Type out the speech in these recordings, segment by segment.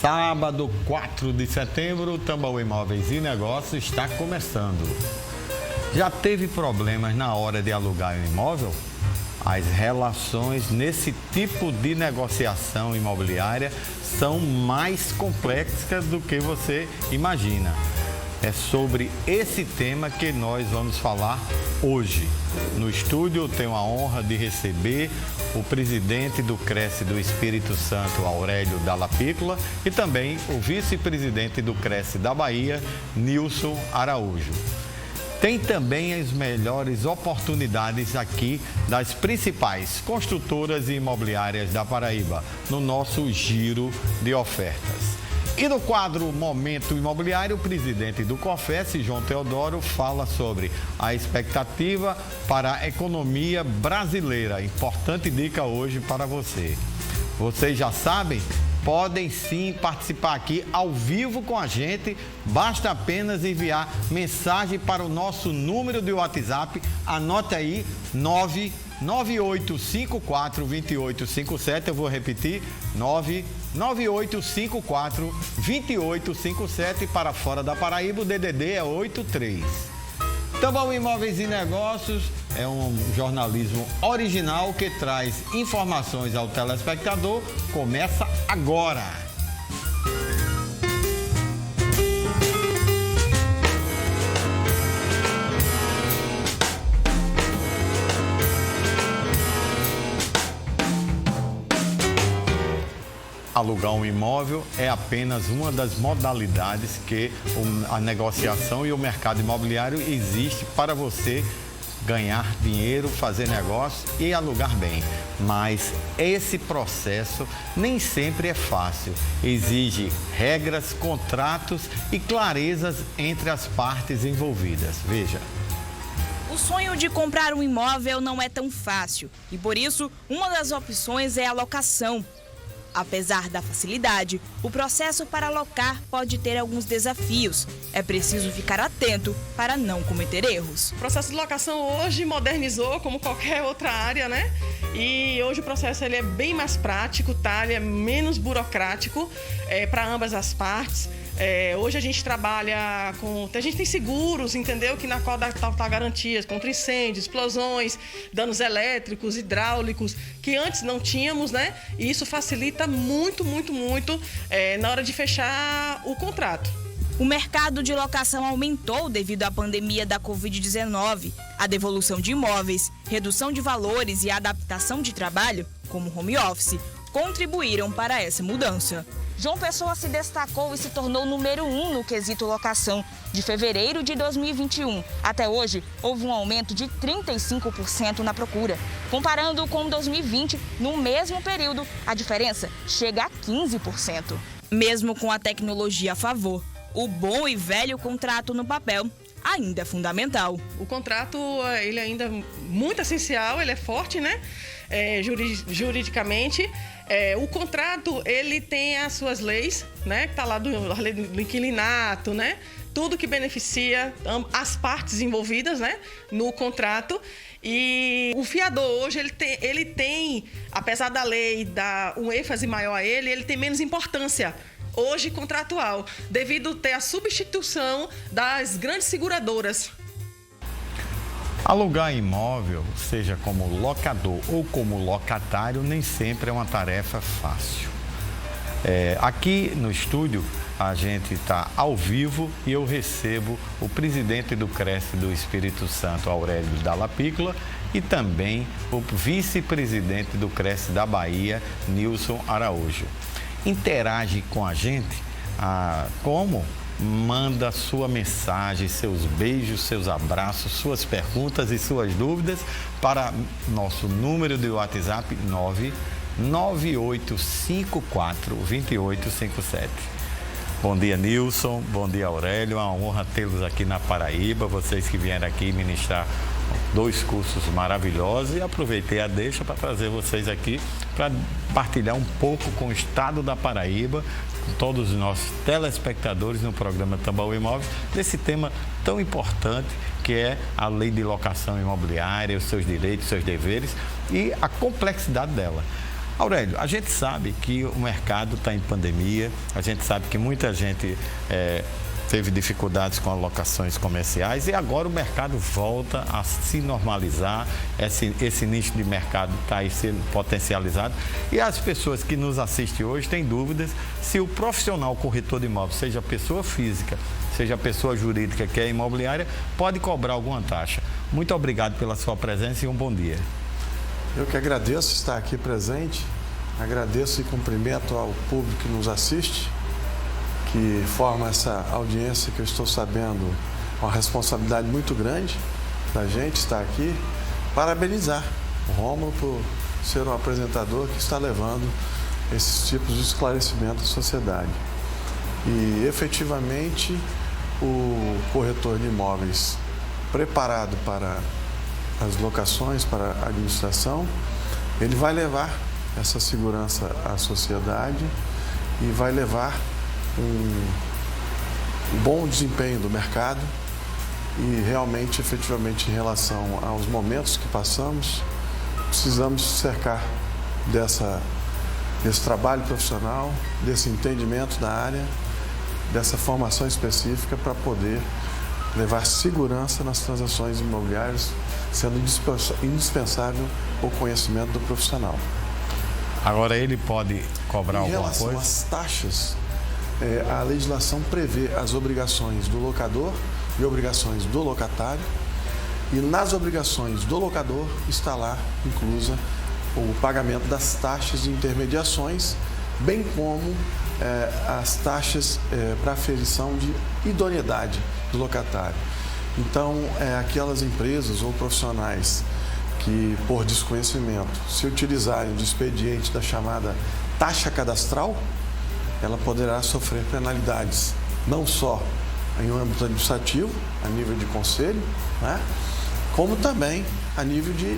Sábado, 4 de setembro, o Tambaú Imóveis e Negócios está começando. Já teve problemas na hora de alugar um imóvel? As relações nesse tipo de negociação imobiliária são mais complexas do que você imagina. É sobre esse tema que nós vamos falar hoje. No estúdio eu tenho a honra de receber o presidente do Cresce do Espírito Santo, Aurélio Dalla Piccola, e também o vice-presidente do Cresce da Bahia, Nilson Araújo. Tem também as melhores oportunidades aqui das principais construtoras e imobiliárias da Paraíba, no nosso giro de ofertas. E no quadro Momento Imobiliário, o presidente do COFES, João Teodoro, fala sobre a expectativa para a economia brasileira. Importante dica hoje para você. Vocês já sabem? Podem sim participar aqui ao vivo com a gente. Basta apenas enviar mensagem para o nosso número de WhatsApp. Anote aí, 998542857. Eu vou repetir, 998542857. Para fora da Paraíba, o DDD é 83. Tambaú Imóveis e Negócios é um jornalismo original que traz informações ao telespectador. Começa agora! Alugar um imóvel é apenas uma das modalidades que a negociação e o mercado imobiliário existe para você ganhar dinheiro, fazer negócio e alugar bem. Mas esse processo nem sempre é fácil. Exige regras, contratos e clarezas entre as partes envolvidas. Veja. O sonho de comprar um imóvel não é tão fácil e, por isso, uma das opções é a locação. Apesar da facilidade, o processo para alocar pode ter alguns desafios. É preciso ficar atento para não cometer erros. O processo de locação hoje modernizou como qualquer outra área, né? E hoje o processo ele é bem mais prático, tá? Ele é menos burocrático para ambas as partes. Hoje a gente trabalha com... A gente tem seguros, entendeu? Que na qual dá garantias contra incêndios, explosões, danos elétricos, hidráulicos, que antes não tínhamos, né? E isso facilita muito na hora de fechar o contrato. O mercado de locação aumentou devido à pandemia da Covid-19. A devolução de imóveis, redução de valores e a adaptação de trabalho, como home office, contribuíram para essa mudança. João Pessoa se destacou e se tornou número 1 no quesito locação. De fevereiro de 2021 até hoje, houve um aumento de 35% na procura. Comparando com 2020, no mesmo período, a diferença chega a 15%. Mesmo com a tecnologia a favor, o bom e velho contrato no papel ainda é fundamental. O contrato, ele ainda é muito essencial, ele é forte, né? Juridicamente. O contrato, ele tem as suas leis, né? Que tá lá a lei do inquilinato, né? Tudo que beneficia as partes envolvidas, né? No contrato. E o fiador hoje, ele tem, apesar da lei dar um ênfase maior a ele tem menos importância hoje contratual, devido ter a substituição das grandes seguradoras. Alugar imóvel, seja como locador ou como locatário, nem sempre é uma tarefa fácil. Aqui no estúdio, a gente está ao vivo e eu recebo o presidente do Cresce do Espírito Santo, Aurélio Dalla Piccola, e também o vice-presidente do Cresce da Bahia, Nilson Araújo. Interage com a gente como? Manda sua mensagem, seus beijos, seus abraços, suas perguntas e suas dúvidas para nosso número de WhatsApp 998542857. Bom dia, Nilson. Bom dia, Aurélio. É uma honra tê-los aqui na Paraíba. Vocês que vieram aqui ministrar 2 cursos maravilhosos e aproveitei a deixa para trazer vocês aqui para partilhar um pouco com o estado da Paraíba, com todos os nossos telespectadores no programa Tambaú Imóveis, desse tema tão importante que é a lei de locação imobiliária, os seus direitos, os seus deveres e a complexidade dela. Aurélio, a gente sabe que o mercado está em pandemia, a gente sabe que muita gente teve dificuldades com alocações comerciais e agora o mercado volta a se normalizar, esse nicho de mercado está aí sendo potencializado e as pessoas que nos assistem hoje têm dúvidas se o profissional corretor de imóveis, seja pessoa física, seja pessoa jurídica que é imobiliária, pode cobrar alguma taxa. Muito obrigado pela sua presença e um bom dia. Eu que agradeço estar aqui presente, agradeço e cumprimento ao público que nos assiste, que forma essa audiência que eu estou sabendo, uma responsabilidade muito grande da gente estar aqui. Parabenizar o Rômulo por ser um apresentador que está levando esses tipos de esclarecimento à sociedade. E efetivamente o corretor de imóveis preparado para as locações, para a administração, ele vai levar essa segurança à sociedade e vai levar um bom desempenho do mercado e realmente, efetivamente, em relação aos momentos que passamos, precisamos cercar desse trabalho profissional, desse entendimento da área, dessa formação específica para poder levar segurança nas transações imobiliárias, sendo indispensável o conhecimento do profissional. Agora ele pode cobrar alguma coisa? Em relação às taxas, a legislação prevê as obrigações do locador e obrigações do locatário. E nas obrigações do locador está lá inclusa o pagamento das taxas de intermediações, bem como as taxas para aferição de idoneidade do locatário. Então, aquelas empresas ou profissionais que, por desconhecimento, se utilizarem do expediente da chamada taxa cadastral, ela poderá sofrer penalidades, não só em âmbito administrativo, a nível de conselho, né, como também a nível de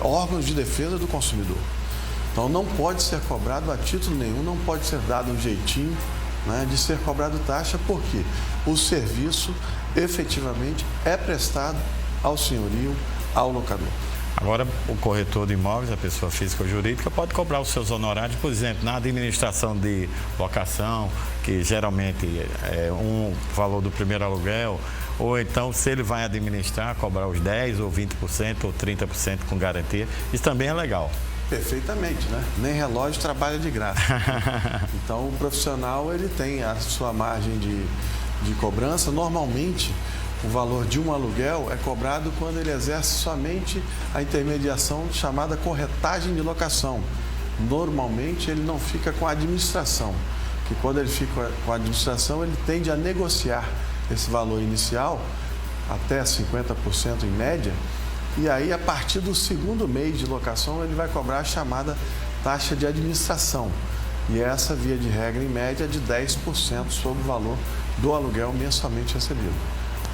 órgãos de defesa do consumidor. Então, não pode ser cobrado a título nenhum, não pode ser dado um jeitinho, né, de ser cobrado taxa, porque o serviço efetivamente é prestado ao senhorio, ao locador. Agora, o corretor de imóveis, a pessoa física ou jurídica, pode cobrar os seus honorários, por exemplo, na administração de locação, que geralmente é um valor do primeiro aluguel, ou então, se ele vai administrar, cobrar os 10% ou 20% ou 30% com garantia. Isso também é legal. Perfeitamente, né? Nem relógio trabalha de graça. Então, o profissional ele tem a sua margem de cobrança. Normalmente, o valor de um aluguel é cobrado quando ele exerce somente a intermediação chamada corretagem de locação. Normalmente, ele não fica com a administração, que quando ele fica com a administração, ele tende a negociar esse valor inicial, até 50% em média, e aí, a partir do segundo mês de locação, ele vai cobrar a chamada taxa de administração. E essa, via de regra, em média, de 10% sobre o valor do aluguel mensalmente recebido.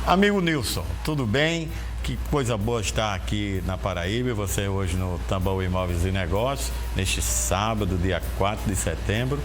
Amigo Nilson, tudo bem? Que coisa boa estar aqui na Paraíba, você hoje no Tambaú Imóveis e Negócios, neste sábado, dia 4 de setembro.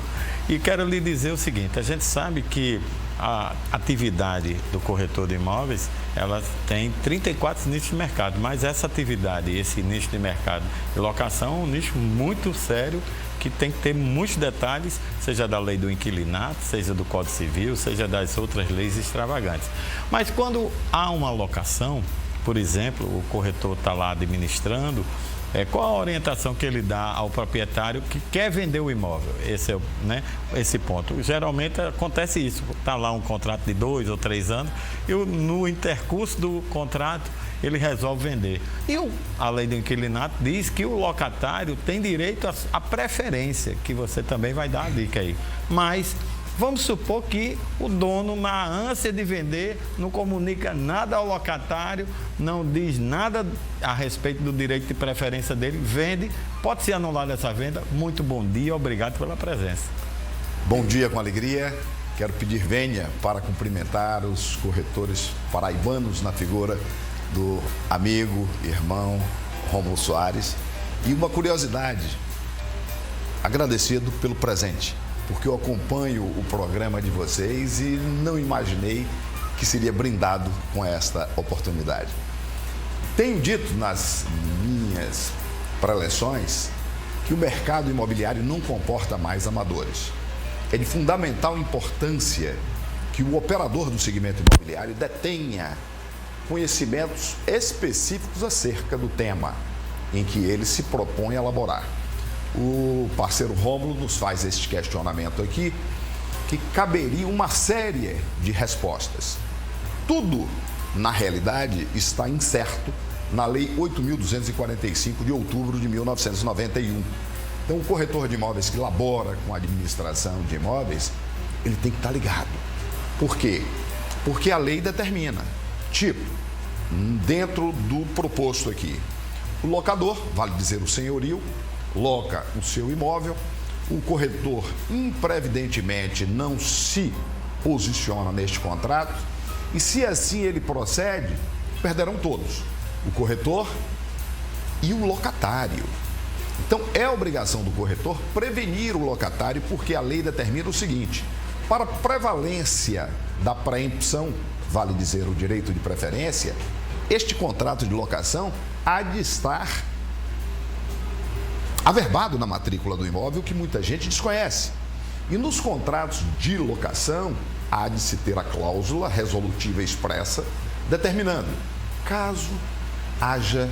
E quero lhe dizer o seguinte, a gente sabe que a atividade do corretor de imóveis, ela tem 34 nichos de mercado, mas essa atividade, esse nicho de mercado de locação é um nicho muito sério, que tem que ter muitos detalhes, seja da lei do inquilinato, seja do Código Civil, seja das outras leis extravagantes. Mas quando há uma locação, por exemplo, o corretor está lá administrando, qual a orientação que ele dá ao proprietário que quer vender o imóvel? Esse é, né, esse ponto. Geralmente acontece isso, está lá um contrato de 2 ou 3 anos e no intercurso do contrato ele resolve vender. E a lei do inquilinato diz que o locatário tem direito à preferência, que você também vai dar a dica aí. Mas vamos supor que o dono, na ânsia de vender, não comunica nada ao locatário, não diz nada a respeito do direito de preferência dele, vende, pode ser anulada essa venda. Muito bom dia, obrigado pela presença. Bom dia, com alegria. Quero pedir vênia para cumprimentar os corretores paraibanos na figura do amigo, irmão Rômulo Soares. E uma curiosidade, agradecido pelo presente, porque eu acompanho o programa de vocês e não imaginei que seria brindado com esta oportunidade. Tenho dito nas minhas preleções que o mercado imobiliário não comporta mais amadores. É de fundamental importância que o operador do segmento imobiliário detenha conhecimentos específicos acerca do tema em que ele se propõe a elaborar. O parceiro Rômulo nos faz este questionamento aqui, que caberia uma série de respostas. Tudo, na realidade, está incerto na Lei 8.245 de outubro de 1991. Então, o corretor de imóveis que labora com a administração de imóveis, ele tem que estar ligado. Por quê? Porque a lei determina, tipo, dentro do proposto aqui, o locador, vale dizer o senhorio, loca o seu imóvel, o corretor imprevidentemente não se posiciona neste contrato e, se assim ele procede, perderão todos, o corretor e o locatário. Então, é obrigação do corretor prevenir o locatário, porque a lei determina o seguinte: para prevalência da preempção, vale dizer o direito de preferência, este contrato de locação há de estar averbado na matrícula do imóvel, que muita gente desconhece. E nos contratos de locação, há de se ter a cláusula resolutiva expressa, determinando, caso haja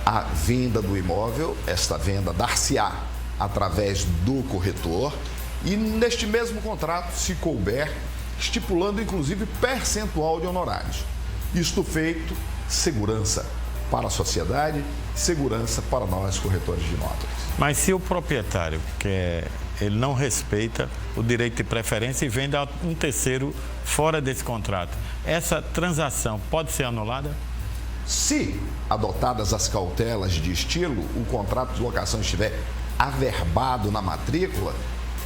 a venda do imóvel, esta venda dar-se-á através do corretor e, neste mesmo contrato, se couber, estipulando inclusive percentual de honorários. Isto feito, segurança para a sociedade, segurança para nós corretores de imóveis. Mas se o proprietário ele não respeita o direito de preferência e vende a um terceiro fora desse contrato, essa transação pode ser anulada? Se adotadas as cautelas de estilo, o contrato de locação estiver averbado na matrícula,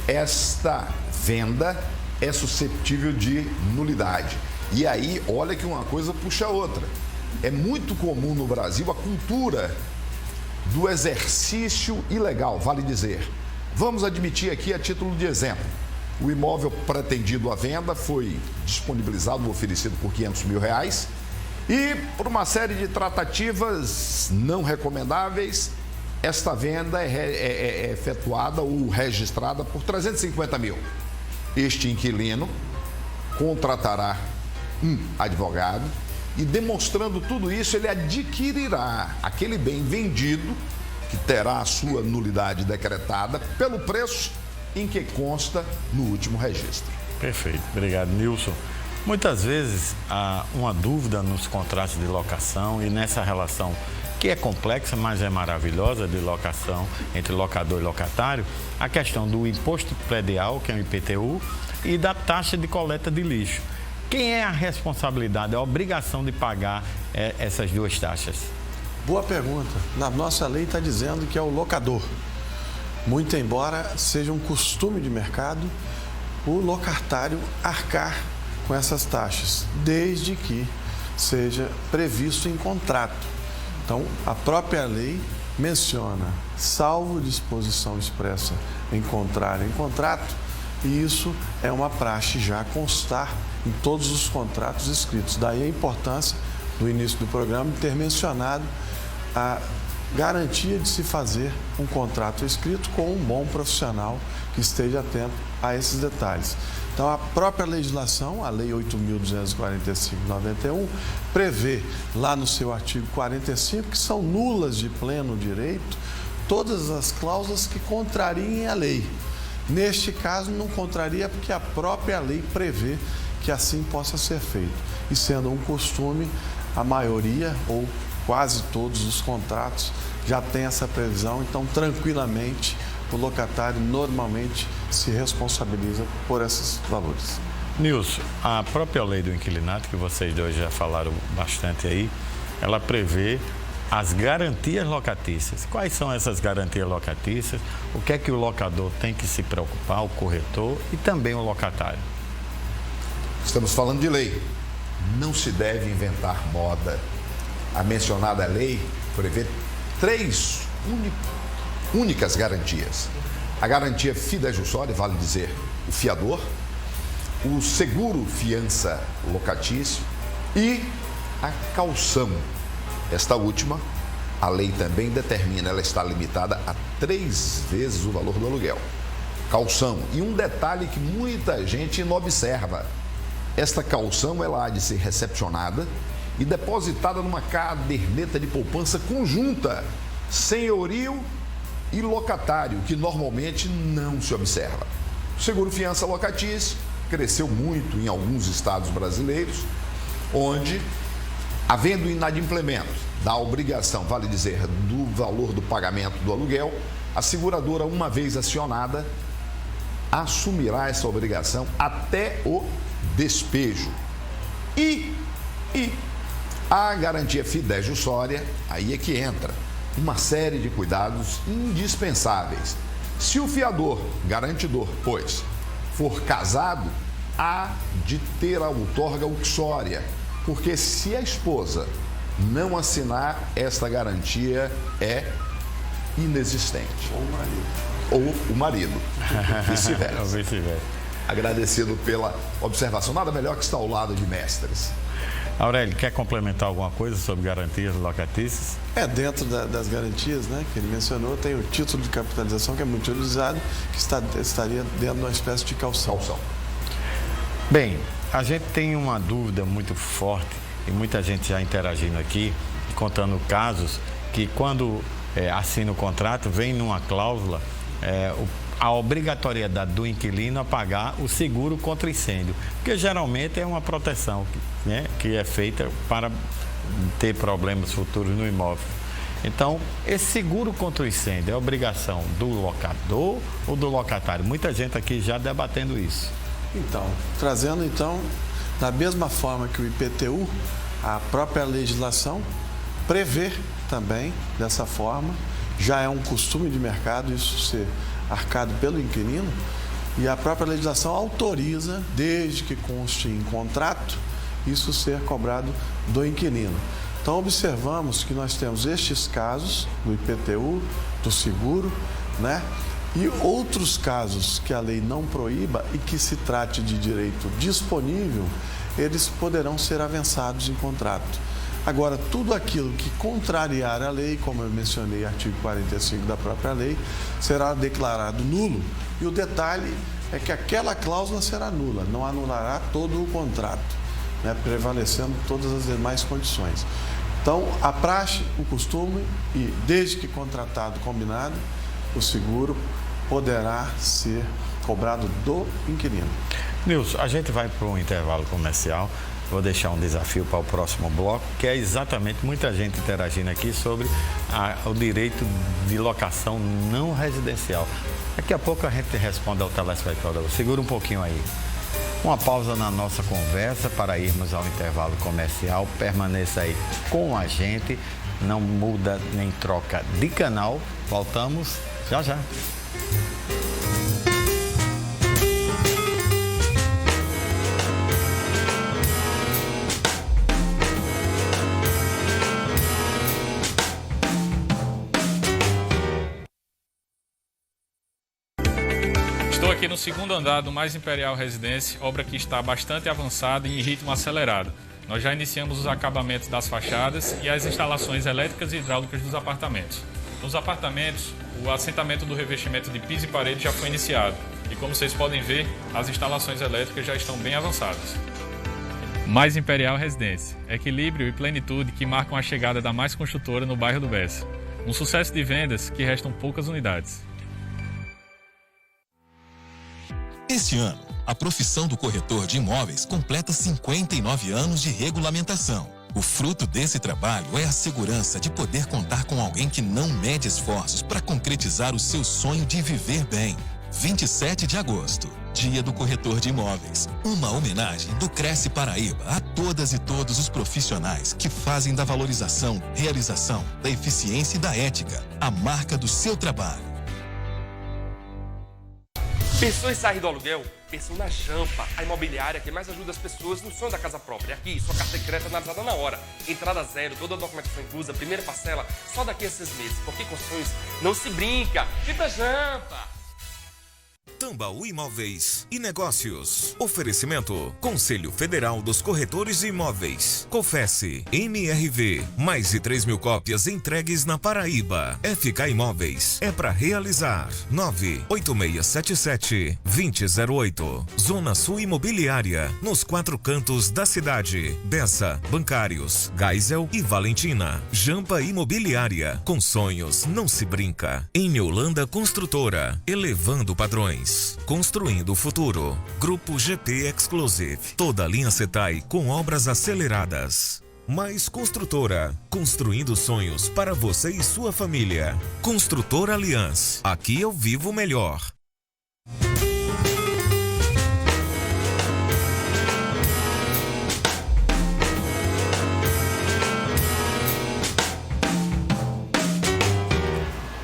esta venda é suscetível de nulidade. E aí, olha que uma coisa puxa a outra. É muito comum no Brasil a cultura do exercício ilegal, vale dizer. Vamos admitir aqui a título de exemplo. O imóvel pretendido à venda foi disponibilizado, oferecido por R$500 mil e, por uma série de tratativas não recomendáveis, esta venda é efetuada ou registrada por R$350 mil. Este inquilino contratará um advogado e, demonstrando tudo isso, ele adquirirá aquele bem vendido, que terá a sua nulidade decretada, pelo preço em que consta no último registro. Perfeito. Obrigado, Nilson. Muitas vezes há uma dúvida nos contratos de locação e nessa relação que é complexa, mas é maravilhosa, de locação entre locador e locatário, a questão do imposto predial, que é o IPTU, e da taxa de coleta de lixo. Quem é a responsabilidade, a obrigação de pagar essas duas taxas? Boa pergunta. Na nossa lei está dizendo que é o locador. Muito embora seja um costume de mercado, o locatário arcar com essas taxas, desde que seja previsto em contrato. Então, a própria lei menciona, salvo disposição expressa em contrário em contrato, e isso é uma praxe já constar em todos os contratos escritos. Daí a importância, no início do programa, de ter mencionado a garantia de se fazer um contrato escrito com um bom profissional que esteja atento a esses detalhes. Então, a própria legislação, a Lei 8.245 de 91, prevê lá no seu artigo 45 que são nulas de pleno direito todas as cláusulas que contrariem a lei. Neste caso, não contraria porque a própria lei prevê que assim possa ser feito. E sendo um costume, a maioria ou quase todos os contratos já tem essa previsão, então tranquilamente o locatário normalmente se responsabiliza por esses valores. Nilson, a própria lei do inquilinato, que vocês dois já falaram bastante aí, ela prevê as garantias locatícias. Quais são essas garantias locatícias? O que é que o locador tem que se preocupar, o corretor e também o locatário? Estamos falando de lei. Não se deve inventar moda. A mencionada lei prevê três únicas garantias. A garantia fidejussória, vale dizer, o fiador, o seguro fiança locatício e a caução. Esta última A lei também determina, ela está limitada a 3 vezes o valor do aluguel. Caução. E um detalhe que muita gente não observa. Esta caução ela há de ser recepcionada e depositada numa caderneta de poupança conjunta, senhorio e locatário, que normalmente não se observa. O seguro fiança locatício cresceu muito em alguns estados brasileiros, onde, havendo inadimplemento da obrigação, vale dizer, do valor do pagamento do aluguel, a seguradora, uma vez acionada, assumirá essa obrigação até o despejo. E a garantia fidejussória, aí é que entra uma série de cuidados indispensáveis. Se o fiador, garantidor, pois, for casado, há de ter a outorga uxória, porque se a esposa não assinar, esta garantia é inexistente. Ou o marido. Vice-versa. Agradecido pela observação. Nada melhor que estar ao lado de mestres. Aurélio, quer complementar alguma coisa sobre garantias locatícias? Dentro das garantias, né, que ele mencionou, tem o título de capitalização, que é muito utilizado, que estaria dentro de uma espécie de calção. Bem, a gente tem uma dúvida muito forte e muita gente já interagindo aqui, contando casos que quando assina o contrato, vem numa cláusula a obrigatoriedade do inquilino a pagar o seguro contra incêndio, porque geralmente é uma proteção, né, que é feita para ter problemas futuros no imóvel. Então, esse seguro contra o incêndio é obrigação do locador ou do locatário? Muita gente aqui já debatendo isso. Então, trazendo da mesma forma que o IPTU, a própria legislação prevê também dessa forma, já é um costume de mercado isso ser arcado pelo inquilino, e a própria legislação autoriza, desde que conste em contrato, isso ser cobrado do inquilino. Então, observamos que nós temos estes casos do IPTU, do seguro, né? E outros casos que a lei não proíba e que se trate de direito disponível, eles poderão ser avançados em contrato. Agora, tudo aquilo que contrariar a lei, como eu mencionei, artigo 45 da própria lei, será declarado nulo. E o detalhe é que aquela cláusula será nula, não anulará todo o contrato, né, prevalecendo todas as demais condições. Então, a praxe, o costume, e desde que contratado, combinado, o seguro poderá ser cobrado do inquilino. Nilson, a gente vai para um intervalo comercial. Vou deixar um desafio para o próximo bloco, que é exatamente muita gente interagindo aqui sobre o direito de locação não residencial. Daqui a pouco a gente responde ao telespectador. Segura um pouquinho aí. Uma pausa na nossa conversa para irmos ao intervalo comercial. Permaneça aí com a gente. Não muda nem troca de canal. Voltamos já já. Estou aqui no segundo andar do Mais Imperial Residência, obra que está bastante avançada e em ritmo acelerado. Nós já iniciamos os acabamentos das fachadas e as instalações elétricas e hidráulicas dos apartamentos. Nos apartamentos, o assentamento do revestimento de piso e parede já foi iniciado. E como vocês podem ver, as instalações elétricas já estão bem avançadas. Mais Imperial Residência. Equilíbrio e plenitude que marcam a chegada da Mais Construtora no bairro do Bessa. Um sucesso de vendas que restam poucas unidades. Este ano, a profissão do corretor de imóveis completa 59 anos de regulamentação. O fruto desse trabalho é a segurança de poder contar com alguém que não mede esforços para concretizar o seu sonho de viver bem. 27 de agosto, Dia do Corretor de Imóveis. Uma homenagem do Cresce Paraíba a todas e todos os profissionais que fazem da valorização, realização, da eficiência e da ética a marca do seu trabalho. Pensou em sair do aluguel? Pensou na Jampa, a imobiliária que mais ajuda as pessoas no sonho da casa própria. Aqui, sua carta de crédito analisada na hora. Entrada zero, toda a documentação inclusa, primeira parcela, só daqui a 6 meses. Porque com sonhos não se brinca. Vem pra Jampa! Tambaú Imóveis e Negócios. Oferecimento: Conselho Federal dos Corretores de Imóveis. Confesse. MRV. Mais de 3.000 cópias entregues na Paraíba. FK Imóveis. É para realizar. 98677-2008. Zona Sul Imobiliária. Nos 4 cantos da cidade. Bessa, Bancários, Geisel e Valentina. Jampa Imobiliária. Com sonhos não se brinca. Em Holanda Construtora. Elevando padrões. Construindo o futuro. Grupo GP Exclusive. Toda a linha Setai com obras aceleradas. Mais Construtora. Construindo sonhos para você e sua família. Construtora Aliança. Aqui eu vivo melhor.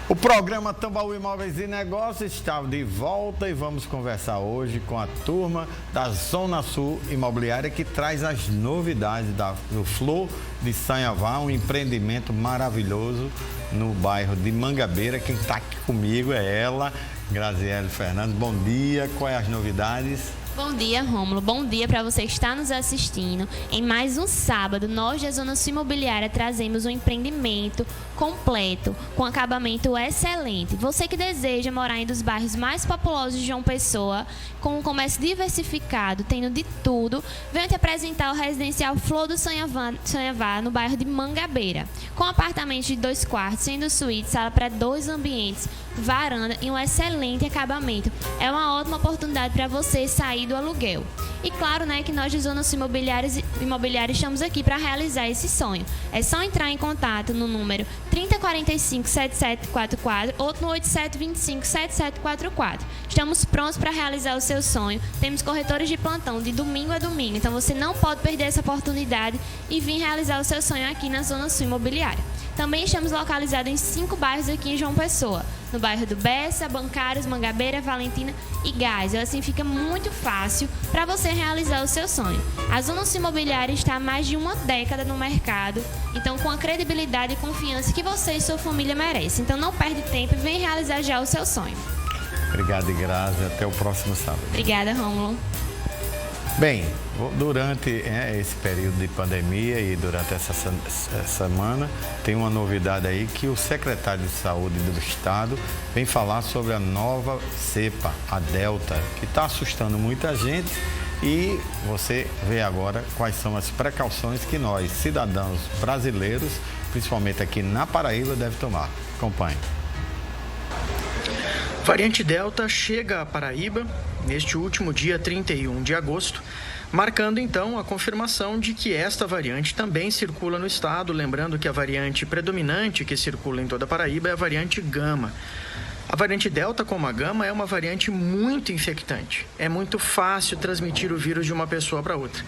O programa Tambaú Imóveis e Negócios está de volta e vamos conversar hoje com a turma da Zona Sul Imobiliária, que traz as novidades do Flor de Sanhavá, um empreendimento maravilhoso no bairro de Mangabeira. Quem está aqui comigo é ela, Graziele Fernandes. Bom dia, quais as novidades? Bom dia, Rômulo. Bom dia para você que está nos assistindo. Em mais um sábado, nós da Zona Sul Imobiliária trazemos um empreendimento completo, com acabamento excelente. Você que deseja morar em um dos bairros mais populosos de João Pessoa, com um comércio diversificado, tendo de tudo, venho te apresentar o residencial Flor do Sanhavá, no bairro de Mangabeira, com apartamentos de 2 quartos, sendo suíte, sala para 2 ambientes, varanda e um excelente acabamento. É uma ótima oportunidade para você sair do aluguel. E claro, que nós de Zona Sul Imobiliária estamos aqui para realizar esse sonho. É só entrar em contato no número 3045-7744 ou no 8725-7744. Estamos prontos para realizar o seu sonho. Temos corretores de plantão de domingo a domingo, então você não pode perder essa oportunidade e vir realizar o seu sonho aqui na Zona Sul Imobiliária. Também estamos localizados em 5 bairros aqui em João Pessoa, no bairro do Bessa, Bancários, Mangabeira, Valentina e Geisel. Assim fica muito fácil para você realizar o seu sonho. A Zona Sul Imobiliária está há mais de uma década no mercado, então com a credibilidade e confiança que você e sua família merecem. Então não perde tempo e vem realizar já o seu sonho. Obrigado, Grazi. Até o próximo sábado. Obrigada, Rômulo. Bem, durante esse período de pandemia e durante essa semana, tem uma novidade aí que o secretário de Saúde do Estado vem falar sobre a nova cepa, a Delta, que está assustando muita gente. E você vê agora quais são as precauções que nós, cidadãos brasileiros, principalmente aqui na Paraíba, devem tomar. Acompanhe. Variante Delta chega à Paraíba neste último dia 31 de agosto, marcando então a confirmação de que esta variante também circula no estado, lembrando que a variante predominante que circula em toda a Paraíba é a variante Gama. A variante Delta, como a Gama, é uma variante muito infectante. É muito fácil transmitir o vírus de uma pessoa para outra.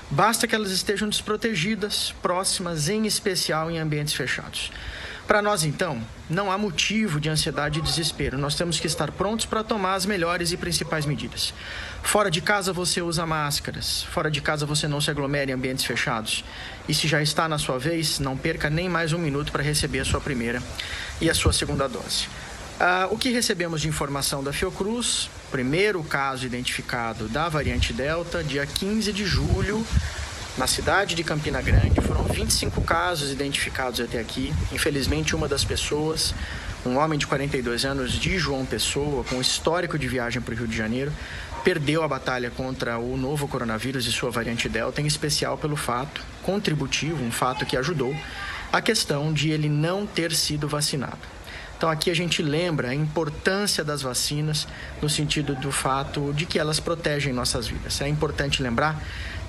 Basta que elas estejam desprotegidas, próximas, em especial em ambientes fechados. Para nós, então, não há motivo de ansiedade e desespero. Nós temos que estar prontos para tomar as melhores e principais medidas. Fora de casa, você usa máscaras. Fora de casa, você não se aglomera em ambientes fechados. E se já está na sua vez, não perca nem mais um minuto para receber a sua primeira e a sua segunda dose. O que recebemos de informação da Fiocruz, primeiro caso identificado da variante Delta, dia 15 de julho, na cidade de Campina Grande. Foram 25 casos identificados até aqui. Infelizmente, uma das pessoas, um homem de 42 anos de João Pessoa, com histórico de viagem para o Rio de Janeiro, perdeu a batalha contra o novo coronavírus e sua variante Delta, em especial pelo fato contributivo, um fato que ajudou, a questão de ele não ter sido vacinado. Então aqui a gente lembra a importância das vacinas no sentido do fato de que elas protegem nossas vidas. É importante lembrar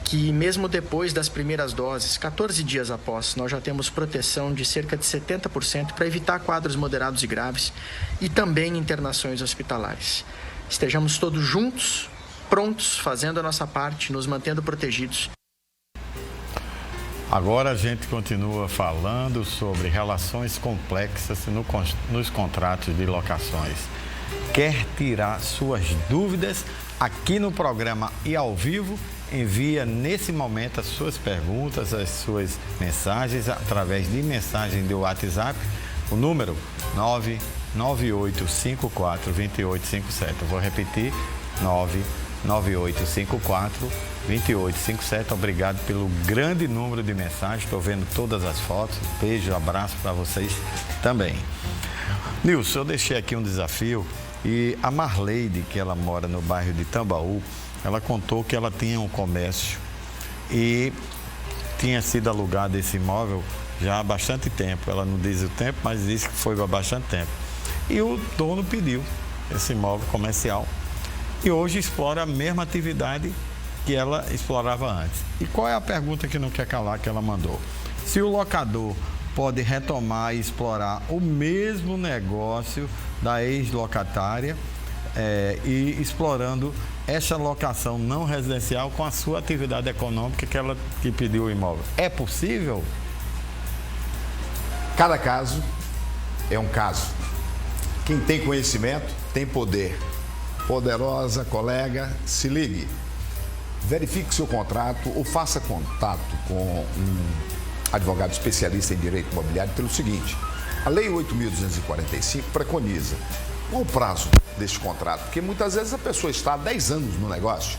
que mesmo depois das primeiras doses, 14 dias após, nós já temos proteção de cerca de 70% para evitar quadros moderados e graves e também internações hospitalares. Estejamos todos juntos, prontos, fazendo a nossa parte, nos mantendo protegidos. Agora a gente continua falando sobre relações complexas nos contratos de locações. Quer tirar suas dúvidas aqui no programa e ao vivo? Envia nesse momento as suas perguntas, as suas mensagens através de mensagem do WhatsApp, o número 99854-2857. Eu vou repetir, 99854-2857. Obrigado pelo grande número de mensagens. Estou vendo todas as fotos. Beijo, abraço para vocês também. Nilson, eu deixei aqui um desafio e a Marleide, que ela mora no bairro de Tambaú, ela contou que ela tinha um comércio e tinha sido alugado esse imóvel já há bastante tempo. Ela não diz o tempo, mas disse que foi há bastante tempo. E o dono pediu esse imóvel comercial e hoje explora a mesma atividade que ela explorava antes. E qual é a pergunta que não quer calar que ela mandou? Se o locador pode retomar e explorar o mesmo negócio da ex-locatária e explorando essa locação não residencial com a sua atividade econômica que pediu o imóvel. É possível? Cada caso é um caso. Quem tem conhecimento tem poder. Poderosa colega, se ligue. Verifique seu contrato ou faça contato com um advogado especialista em direito imobiliário pelo seguinte: a Lei 8.245 preconiza qual o prazo deste contrato, porque muitas vezes a pessoa está há 10 anos no negócio,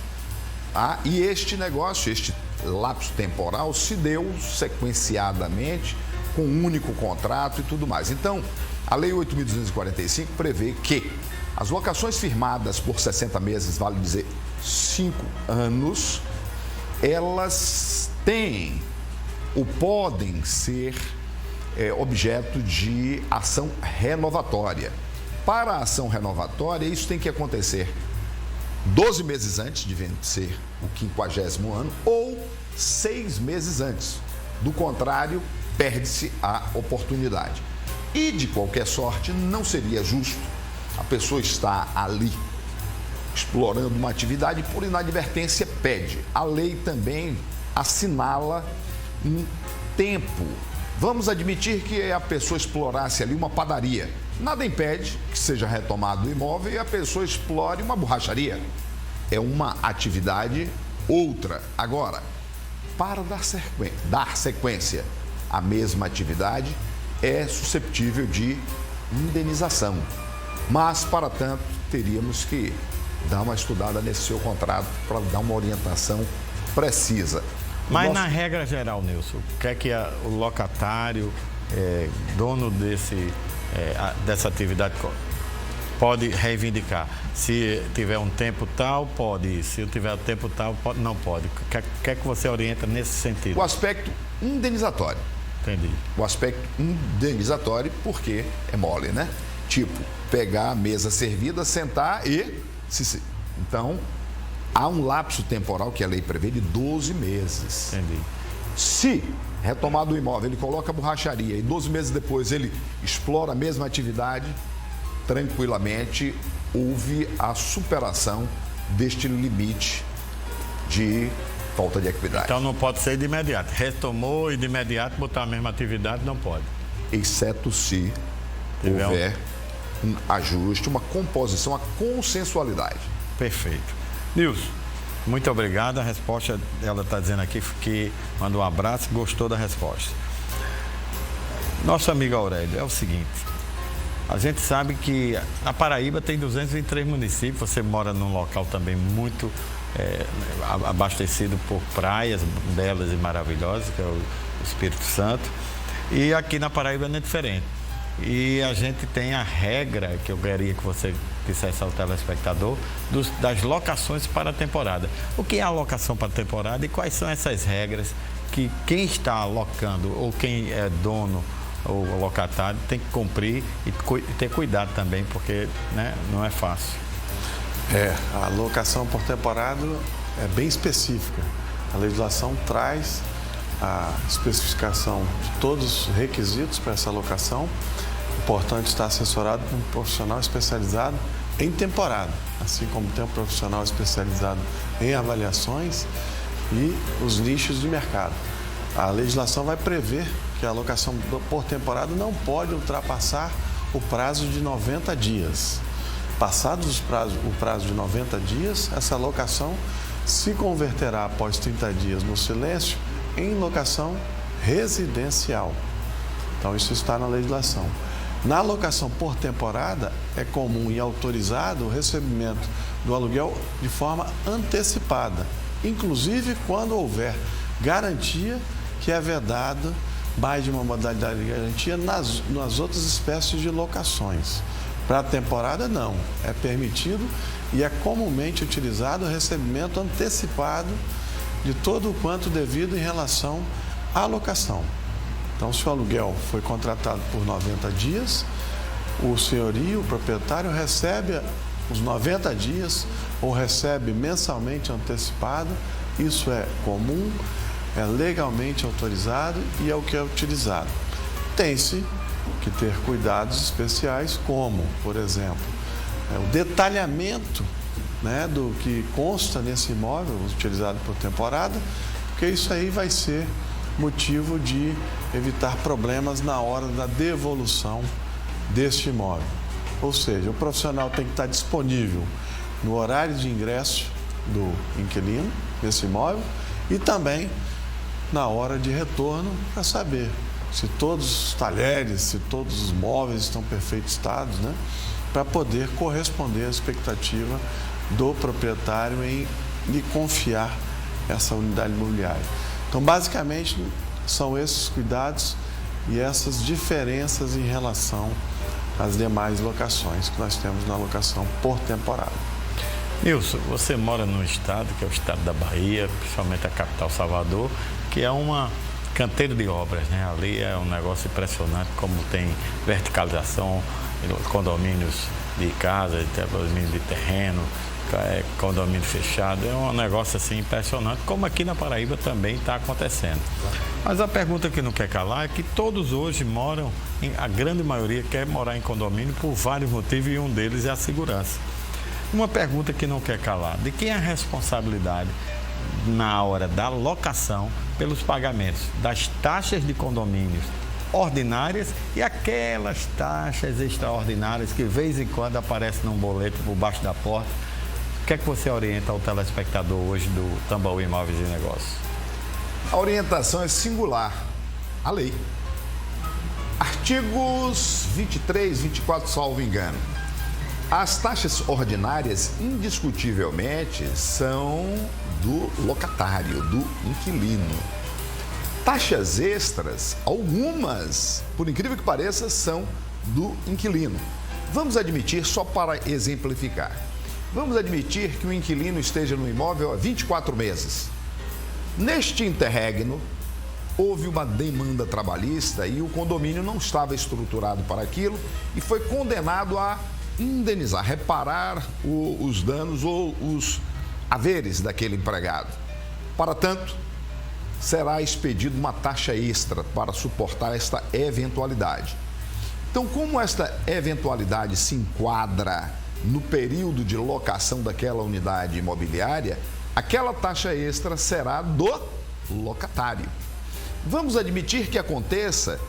e este negócio, este lapso temporal se deu sequenciadamente com um único contrato e tudo mais. Então, a Lei 8.245 prevê que as locações firmadas por 60 meses, vale dizer 5 anos, elas têm ou podem ser objeto de ação renovatória. Para a ação renovatória, isso tem que acontecer 12 meses antes de vencer o 50º ano ou 6 meses antes. Do contrário, perde-se a oportunidade. E, de qualquer sorte, não seria justo a pessoa estar ali explorando uma atividade e, por inadvertência, pede. A lei também assinala um tempo. Vamos admitir que a pessoa explorasse ali uma padaria. Nada impede que seja retomado o imóvel e a pessoa explore uma borracharia. É uma atividade outra. Agora, para dar sequência à mesma atividade, é suscetível de indenização. Mas, para tanto, teríamos que dar uma estudada nesse seu contrato para dar uma orientação precisa. Mas na regra geral, Nilson, o que é que o locatário, dono dessa atividade, pode reivindicar? Se tiver um tempo tal, pode. Se tiver um tempo tal, não pode. O que é que você orienta nesse sentido? O aspecto indenizatório. Entendi. O aspecto indenizatório, porque é mole, né? Tipo, pegar a mesa servida, sentar e... Então, há um lapso temporal que a lei prevê de 12 meses. Entendi. Se, retomado o imóvel, ele coloca a borracharia e 12 meses depois ele explora a mesma atividade, tranquilamente houve a superação deste limite de falta de equidade. Então não pode ser de imediato. Retomou e de imediato botar a mesma atividade, não pode. Exceto se houver um ajuste, uma composição, uma consensualidade. Perfeito. Nilson, muito obrigado. A resposta, ela está dizendo aqui que manda um abraço, gostou da resposta. Nosso amigo Aurélio, é o seguinte, a gente sabe que a Paraíba tem 223 municípios, você mora num local também muito abastecido por praias belas e maravilhosas, que é o Espírito Santo, e aqui na Paraíba não é diferente. E a gente tem a regra, que eu queria que você dissesse ao telespectador, das locações para a temporada. O que é a locação para a temporada e quais são essas regras que quem está alocando ou quem é dono ou locatário tem que cumprir e ter cuidado também, porque não é fácil. A locação por temporada é bem específica. A legislação traz a especificação de todos os requisitos para essa locação. Importante estar assessorado por um profissional especializado em temporada, assim como tem um profissional especializado em avaliações e os nichos de mercado. A legislação vai prever que a locação por temporada não pode ultrapassar o prazo de 90 dias. Passados o prazo de 90 dias, essa locação se converterá após 30 dias no silêncio em locação residencial. Então, isso está na legislação. Na locação por temporada, é comum e autorizado o recebimento do aluguel de forma antecipada, inclusive quando houver garantia que é vedada mais de uma modalidade de garantia nas outras espécies de locações. Para a temporada, não. É permitido e é comumente utilizado o recebimento antecipado de todo o quanto devido em relação à locação. Então, se o aluguel foi contratado por 90 dias, o senhorio, o proprietário, recebe os 90 dias ou recebe mensalmente antecipado. Isso é comum, é legalmente autorizado e é o que é utilizado. Tem-se que ter cuidados especiais, como, por exemplo, o detalhamento, né, do que consta nesse imóvel utilizado por temporada, porque isso aí vai ser motivo de evitar problemas na hora da devolução deste imóvel. Ou seja, o profissional tem que estar disponível no horário de ingresso do inquilino nesse imóvel e também na hora de retorno para saber se todos os talheres, se todos os móveis estão em perfeito estado, né? Para poder corresponder à expectativa do proprietário em lhe confiar essa unidade imobiliária. Então, basicamente, são esses cuidados e essas diferenças em relação às demais locações que nós temos na locação por temporada. Nilson, você mora num estado, que é o estado da Bahia, principalmente a capital Salvador, que é uma canteiro de obras, né? Ali é um negócio impressionante, como tem verticalização, condomínios de casa, condomínio de terreno, condomínio fechado, é um negócio assim impressionante, como aqui na Paraíba também está acontecendo. Mas a pergunta que não quer calar é que todos hoje moram, a grande maioria quer morar em condomínio por vários motivos e um deles é a segurança. Uma pergunta que não quer calar, de quem é a responsabilidade na hora da locação pelos pagamentos das taxas de condomínios ordinárias e aquelas taxas extraordinárias que de vez em quando aparecem num boleto por baixo da porta? O que é que você orienta ao telespectador hoje do Tambaú Imóveis e Negócios? A orientação é singular, a lei. Artigos 23, 24, salvo engano. As taxas ordinárias, indiscutivelmente, são do locatário, do inquilino. Taxas extras, algumas, por incrível que pareça, são do inquilino. Vamos admitir, só para exemplificar, vamos admitir que o inquilino esteja no imóvel há 24 meses. Neste interregno, houve uma demanda trabalhista e o condomínio não estava estruturado para aquilo e foi condenado a indenizar, reparar os danos ou os haveres daquele empregado. Para tanto, será expedida uma taxa extra para suportar esta eventualidade. Então, como esta eventualidade se enquadra no período de locação daquela unidade imobiliária, aquela taxa extra será do locatário. Vamos admitir que aconteça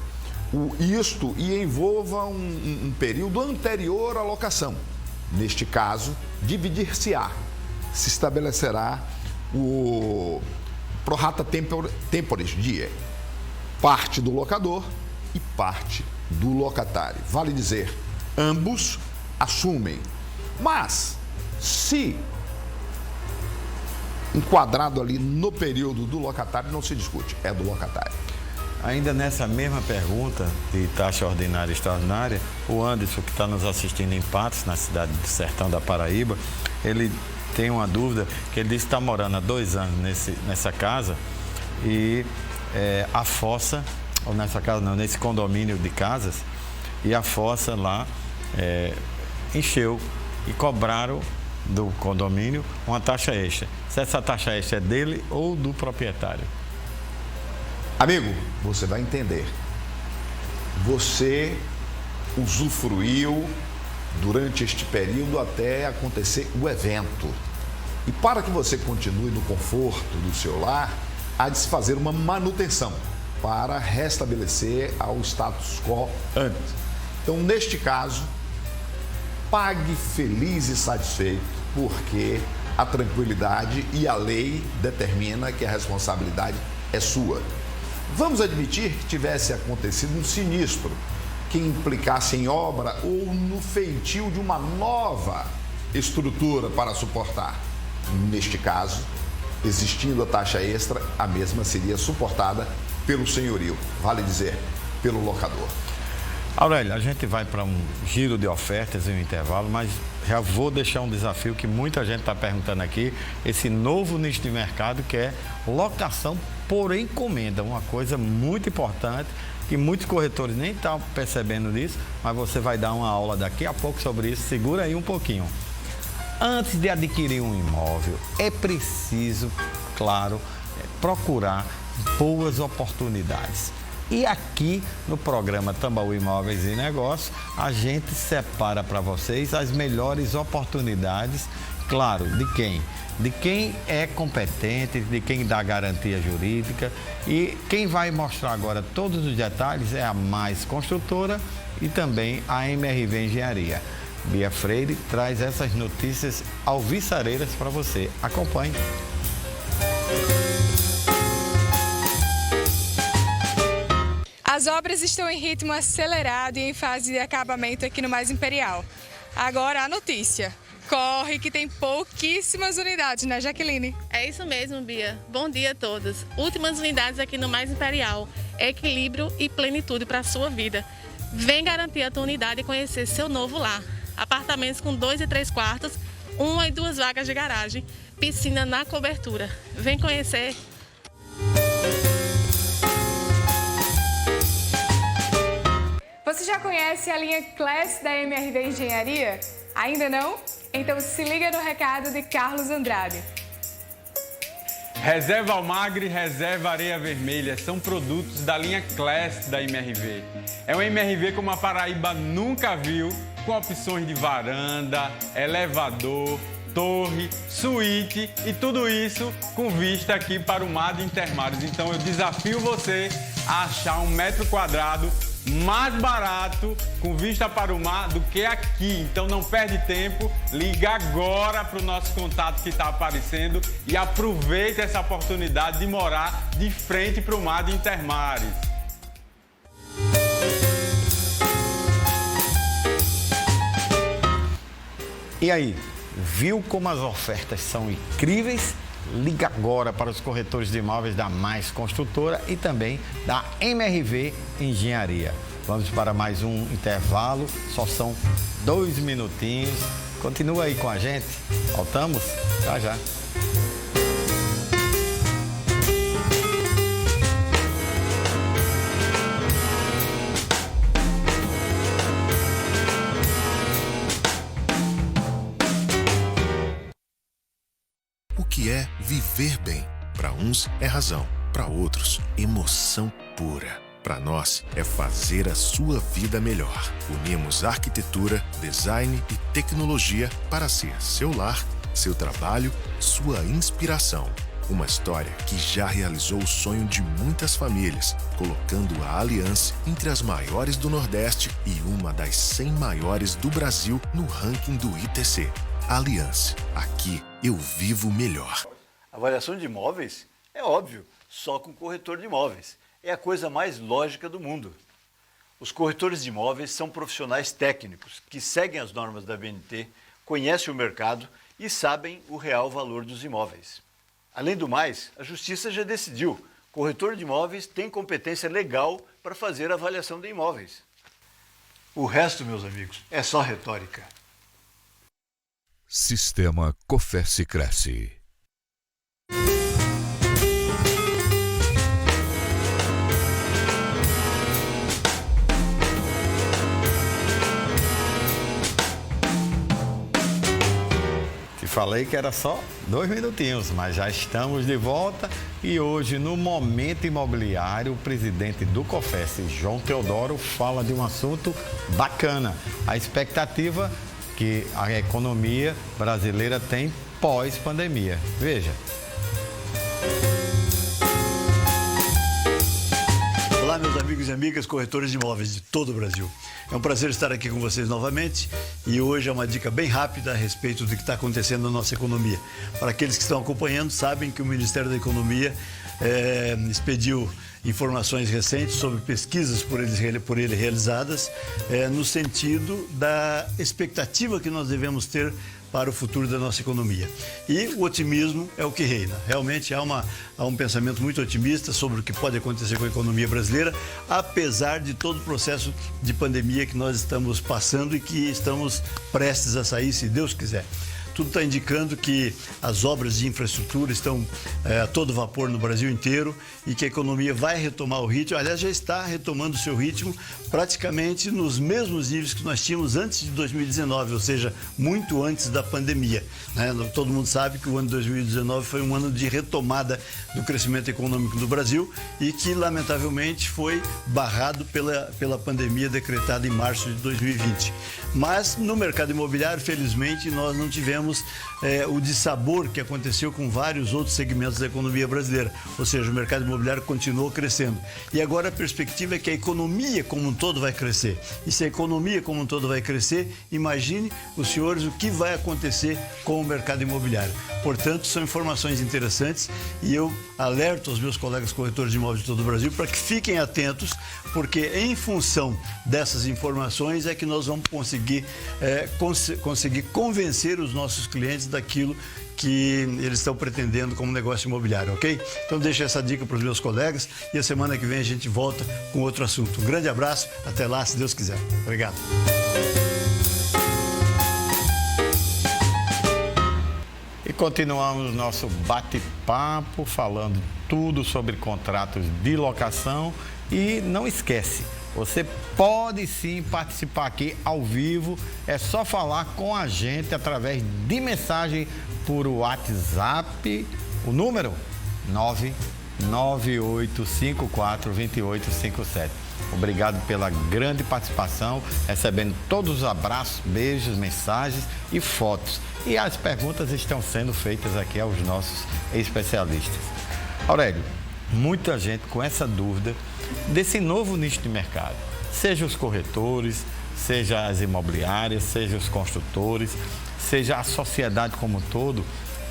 isto e envolva um período anterior à locação. Neste caso, dividir-se-á, se estabelecerá o pro rata temporis die, parte do locador e parte do locatário. Vale dizer, ambos assumem. Mas, se enquadrado ali no período do locatário, não se discute, é do locatário. Ainda nessa mesma pergunta de taxa ordinária e extraordinária, o Anderson, que está nos assistindo em Patos, na cidade do Sertão da Paraíba, ele tem uma dúvida, que ele disse que está morando há 2 anos nessa casa e a fossa, ou nessa casa não, nesse condomínio de casas, e a fossa lá encheu e cobraram do condomínio uma taxa extra. Se essa taxa extra é dele ou do proprietário? Amigo, você vai entender. Você usufruiu durante este período até acontecer o evento. E para que você continue no conforto do seu lar, há de se fazer uma manutenção para restabelecer ao status quo antes. Então, neste caso, pague feliz e satisfeito, porque a tranquilidade e a lei determina que a responsabilidade é sua. Vamos admitir que tivesse acontecido um sinistro que implicasse em obra ou no feitio de uma nova estrutura para suportar. Neste caso, existindo a taxa extra, a mesma seria suportada pelo senhorio, vale dizer, pelo locador. Aurélio, a gente vai para um giro de ofertas em um intervalo, mas já vou deixar um desafio que muita gente está perguntando aqui, esse novo nicho de mercado que é locação por encomenda, uma coisa muito importante que muitos corretores nem estão percebendo disso, mas você vai dar uma aula daqui a pouco sobre isso, segura aí um pouquinho. Antes de adquirir um imóvel, é preciso, claro, procurar boas oportunidades. E aqui no programa Tambaú Imóveis e Negócios, a gente separa para vocês as melhores oportunidades, claro, de quem? De quem é competente, de quem dá garantia jurídica. E quem vai mostrar agora todos os detalhes é a Mais Construtora e também a MRV Engenharia. Bia Freire traz essas notícias alviçareiras para você. Acompanhe. As obras estão em ritmo acelerado e em fase de acabamento aqui no Mais Imperial. Agora a notícia. Corre que tem pouquíssimas unidades, né, Jaqueline? É isso mesmo, Bia. Bom dia a todos. Últimas unidades aqui no Mais Imperial. Equilíbrio e plenitude para a sua vida. Vem garantir a tua unidade e conhecer seu novo lar. Apartamentos com 2 e 3 quartos, 1 e 2 vagas de garagem, piscina na cobertura. Vem conhecer. Você já conhece a linha Class da MRV Engenharia? Ainda não? Então se liga no recado de Carlos Andrade. Reserva Almagre e Reserva Areia Vermelha são produtos da linha Class da MRV. É uma MRV como a Paraíba nunca viu, com opções de varanda, elevador, torre, suíte e tudo isso com vista aqui para o mar de Intermares. Então eu desafio você a achar um metro quadrado mais barato com vista para o mar do que aqui. Então não perde tempo, liga agora para o nosso contato que está aparecendo e aproveita essa oportunidade de morar de frente para o mar de Intermares. E aí, viu como as ofertas são incríveis? Liga agora para os corretores de imóveis da Mais Construtora e também da MRV Engenharia. Vamos para mais um intervalo, só são 2 minutinhos. Continua aí com a gente, voltamos já já. O que é viver bem? Para uns é razão, para outros emoção pura. Para nós é fazer a sua vida melhor. Unimos arquitetura, design e tecnologia para ser seu lar, seu trabalho, sua inspiração. Uma história que já realizou o sonho de muitas famílias, colocando a Allianz entre as maiores do Nordeste e uma das 100 maiores do Brasil no ranking do ITC. Allianz, aqui eu vivo melhor. Avaliação de imóveis? É óbvio, só com corretor de imóveis. É a coisa mais lógica do mundo. Os corretores de imóveis são profissionais técnicos que seguem as normas da BNT, conhecem o mercado e sabem o real valor dos imóveis. Além do mais, a Justiça já decidiu, corretor de imóveis tem competência legal para fazer a avaliação de imóveis. O resto, meus amigos, é só retórica. Sistema Cofesse Cresce. Falei que era só 2 minutinhos, mas já estamos de volta e hoje no Momento Imobiliário o presidente do Cofesse, João Teodoro, fala de um assunto bacana, a expectativa que a economia brasileira tem pós-pandemia. Veja. Olá, meus amigos e amigas, corretores de imóveis de todo o Brasil. É um prazer estar aqui com vocês novamente e hoje é uma dica bem rápida a respeito do que está acontecendo na nossa economia. Para aqueles que estão acompanhando, sabem que o Ministério da Economia expediu informações recentes sobre pesquisas por ele realizadas, no sentido da expectativa que nós devemos ter para o futuro da nossa economia. E o otimismo é o que reina. Realmente há um pensamento muito otimista sobre o que pode acontecer com a economia brasileira, apesar de todo o processo de pandemia que nós estamos passando e que estamos prestes a sair, se Deus quiser. Tudo está indicando que as obras de infraestrutura estão a todo vapor no Brasil inteiro e que a economia vai retomar o ritmo. Aliás, já está retomando o seu ritmo praticamente nos mesmos níveis que nós tínhamos antes de 2019, ou seja, muito antes da pandemia, né? Todo mundo sabe que o ano de 2019 foi um ano de retomada do crescimento econômico do Brasil e que, lamentavelmente, foi barrado pela pandemia decretada em março de 2020. Mas no mercado imobiliário, felizmente, nós não tivemos o dissabor que aconteceu com vários outros segmentos da economia brasileira. Ou seja, o mercado imobiliário continuou crescendo. E agora a perspectiva é que a economia como um todo vai crescer. E se a economia como um todo vai crescer, imagine os senhores o que vai acontecer com o mercado imobiliário. Portanto, são informações interessantes e eu alerto os meus colegas corretores de imóveis de todo o Brasil para que fiquem atentos, porque em função dessas informações é que nós vamos conseguir convencer os nossos clientes daquilo que eles estão pretendendo como negócio imobiliário, ok? Então deixa essa dica para os meus colegas e a semana que vem a gente volta com outro assunto. Um grande abraço, até lá, se Deus quiser. Obrigado. E continuamos nosso bate-papo falando tudo sobre contratos de locação e não esquece, você pode sim participar aqui ao vivo, é só falar com a gente através de mensagem por WhatsApp, o número 998542857. Obrigado pela grande participação, recebendo todos os abraços, beijos, mensagens e fotos. E as perguntas estão sendo feitas aqui aos nossos especialistas. Aurélio, muita gente com essa dúvida desse novo nicho de mercado, seja os corretores, seja as imobiliárias, seja os construtores, seja a sociedade como um todo,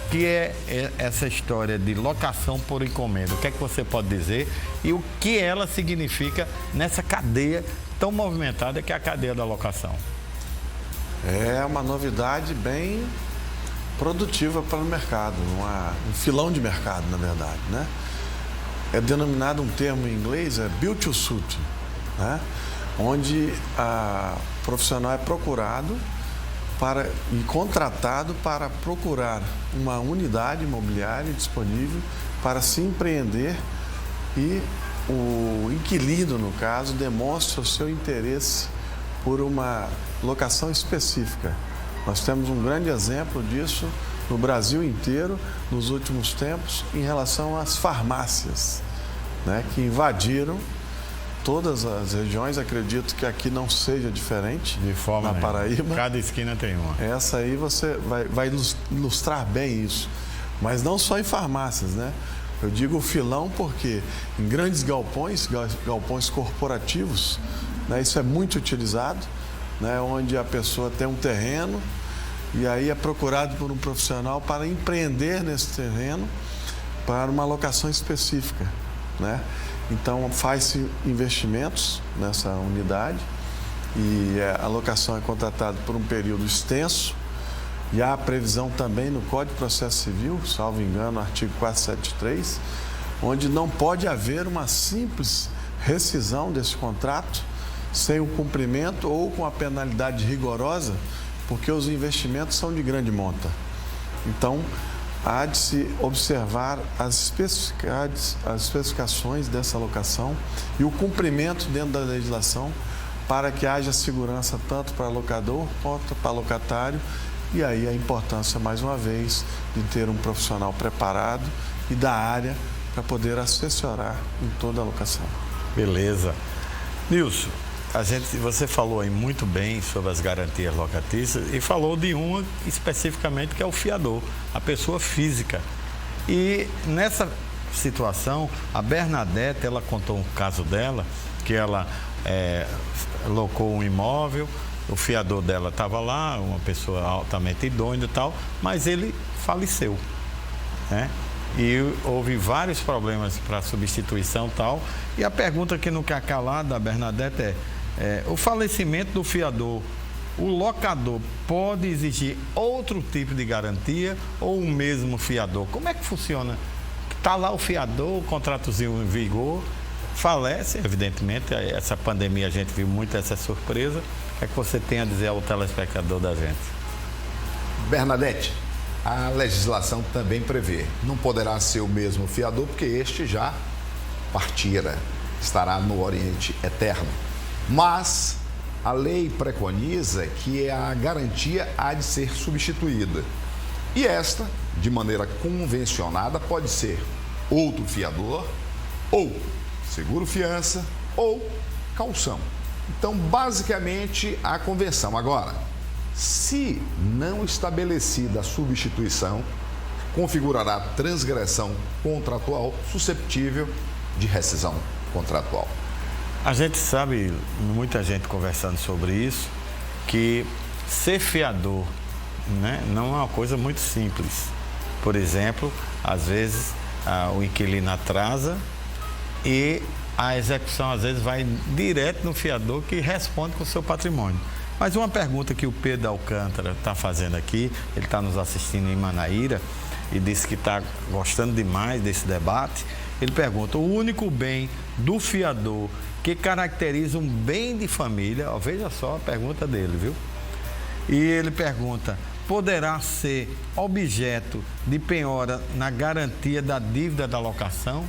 que é essa história de locação por encomenda. O que é que você pode dizer e o que ela significa nessa cadeia tão movimentada que é a cadeia da locação? É uma novidade bem produtiva para o mercado, um filão de mercado, na verdade, né? É denominado um termo em inglês, build to suit, né? Onde o profissional é procurado e contratado para procurar uma unidade imobiliária disponível para se empreender e o inquilino, no caso, demonstra o seu interesse por uma locação específica. Nós temos um grande exemplo disso no Brasil inteiro, nos últimos tempos, em relação às farmácias, né, que invadiram todas as regiões. Acredito que aqui não seja diferente. De forma na Paraíba. Cada esquina tem uma. Essa aí você vai ilustrar bem isso. Mas não só em farmácias, né? Eu digo o filão porque em grandes galpões corporativos, né, isso é muito utilizado, né, onde a pessoa tem um terreno e aí é procurado por um profissional para empreender nesse terreno para uma locação específica, né? Então faz-se investimentos nessa unidade e a locação é contratada por um período extenso e há a previsão também no Código de Processo Civil, salvo engano, artigo 473, onde não pode haver uma simples rescisão desse contrato sem o cumprimento ou com a penalidade rigorosa, porque os investimentos são de grande monta. Então, há de se observar as especificações dessa locação e o cumprimento dentro da legislação para que haja segurança tanto para locador quanto para locatário. E aí a importância, mais uma vez, de ter um profissional preparado e da área para poder assessorar em toda a locação. Beleza. Nilson, você falou aí muito bem sobre as garantias locatícias e falou de uma especificamente que é o fiador, a pessoa física. E nessa situação, a Bernadette, ela contou um caso dela, que ela locou um imóvel, o fiador dela estava lá, uma pessoa altamente idônea e tal, mas ele faleceu, né? e houve vários problemas para substituição e tal. E a pergunta que não quer calar da Bernadette o falecimento do fiador, o locador pode exigir outro tipo de garantia ou o mesmo fiador? Como é que funciona? Está lá o fiador, o contratozinho em vigor, falece, evidentemente, essa pandemia a gente viu muito essa surpresa. O que é que você tem a dizer ao telespectador da gente? Bernadette, a legislação também prevê, não poderá ser o mesmo fiador, porque este já partira, estará no Oriente Eterno. Mas a lei preconiza que a garantia há de ser substituída. E esta, de maneira convencionada, pode ser outro fiador, ou seguro-fiança, ou caução. Então, basicamente, a convenção. Agora, se não estabelecida a substituição, configurará transgressão contratual susceptível de rescisão contratual. A gente sabe, muita gente conversando sobre isso, que ser fiador, né, não é uma coisa muito simples. Por exemplo, às vezes o inquilino atrasa e a execução às vezes vai direto no fiador que responde com o seu patrimônio. Mas uma pergunta que o Pedro Alcântara está fazendo aqui, ele está nos assistindo em Manaíra e disse que está gostando demais desse debate. Ele pergunta: o único bem do fiador que caracteriza um bem de família, veja só a pergunta dele, viu? E ele pergunta: poderá ser objeto de penhora na garantia da dívida da locação?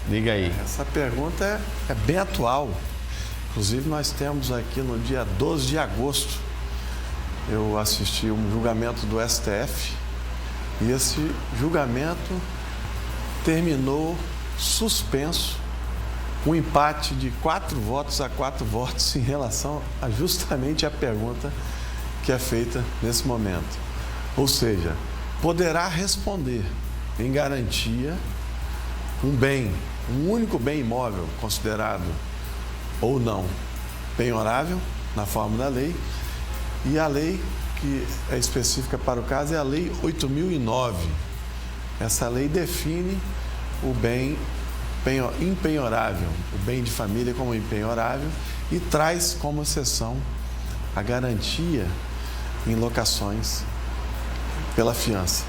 Diga aí. Essa pergunta é bem atual. Inclusive, nós temos aqui no dia 12 de agosto, eu assisti um julgamento do STF e esse julgamento terminou suspenso, um empate de 4 votos a 4 votos em relação a justamente a pergunta que é feita nesse momento. Ou seja, poderá responder em garantia um único bem imóvel considerado ou não penhorável na forma da lei, e a lei que é específica para o caso é a Lei 8.009. Essa lei define o bem impenhorável, o bem de família como impenhorável, e traz como exceção a garantia em locações pela fiança.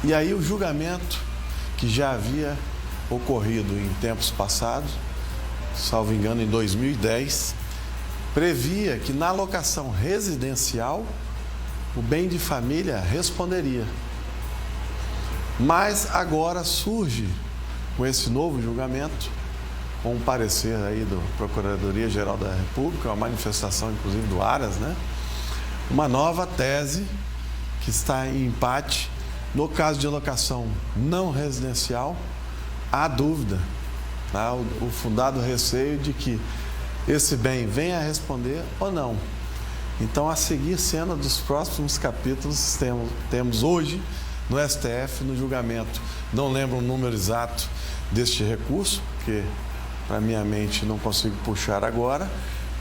E aí o julgamento que já havia ocorrido em tempos passados, salvo engano em 2010, previa que na locação residencial o bem de família responderia. Mas agora surge, com esse novo julgamento, com um parecer aí do Procuradoria-Geral da República, uma manifestação inclusive do Aras, né? Uma nova tese que está em empate. No caso de locação não residencial, há dúvida, tá? O fundado receio de que esse bem venha a responder ou não. Então, a seguir cena dos próximos capítulos, temos hoje no STF, no julgamento, não lembro o número exato deste recurso, porque para minha mente não consigo puxar agora,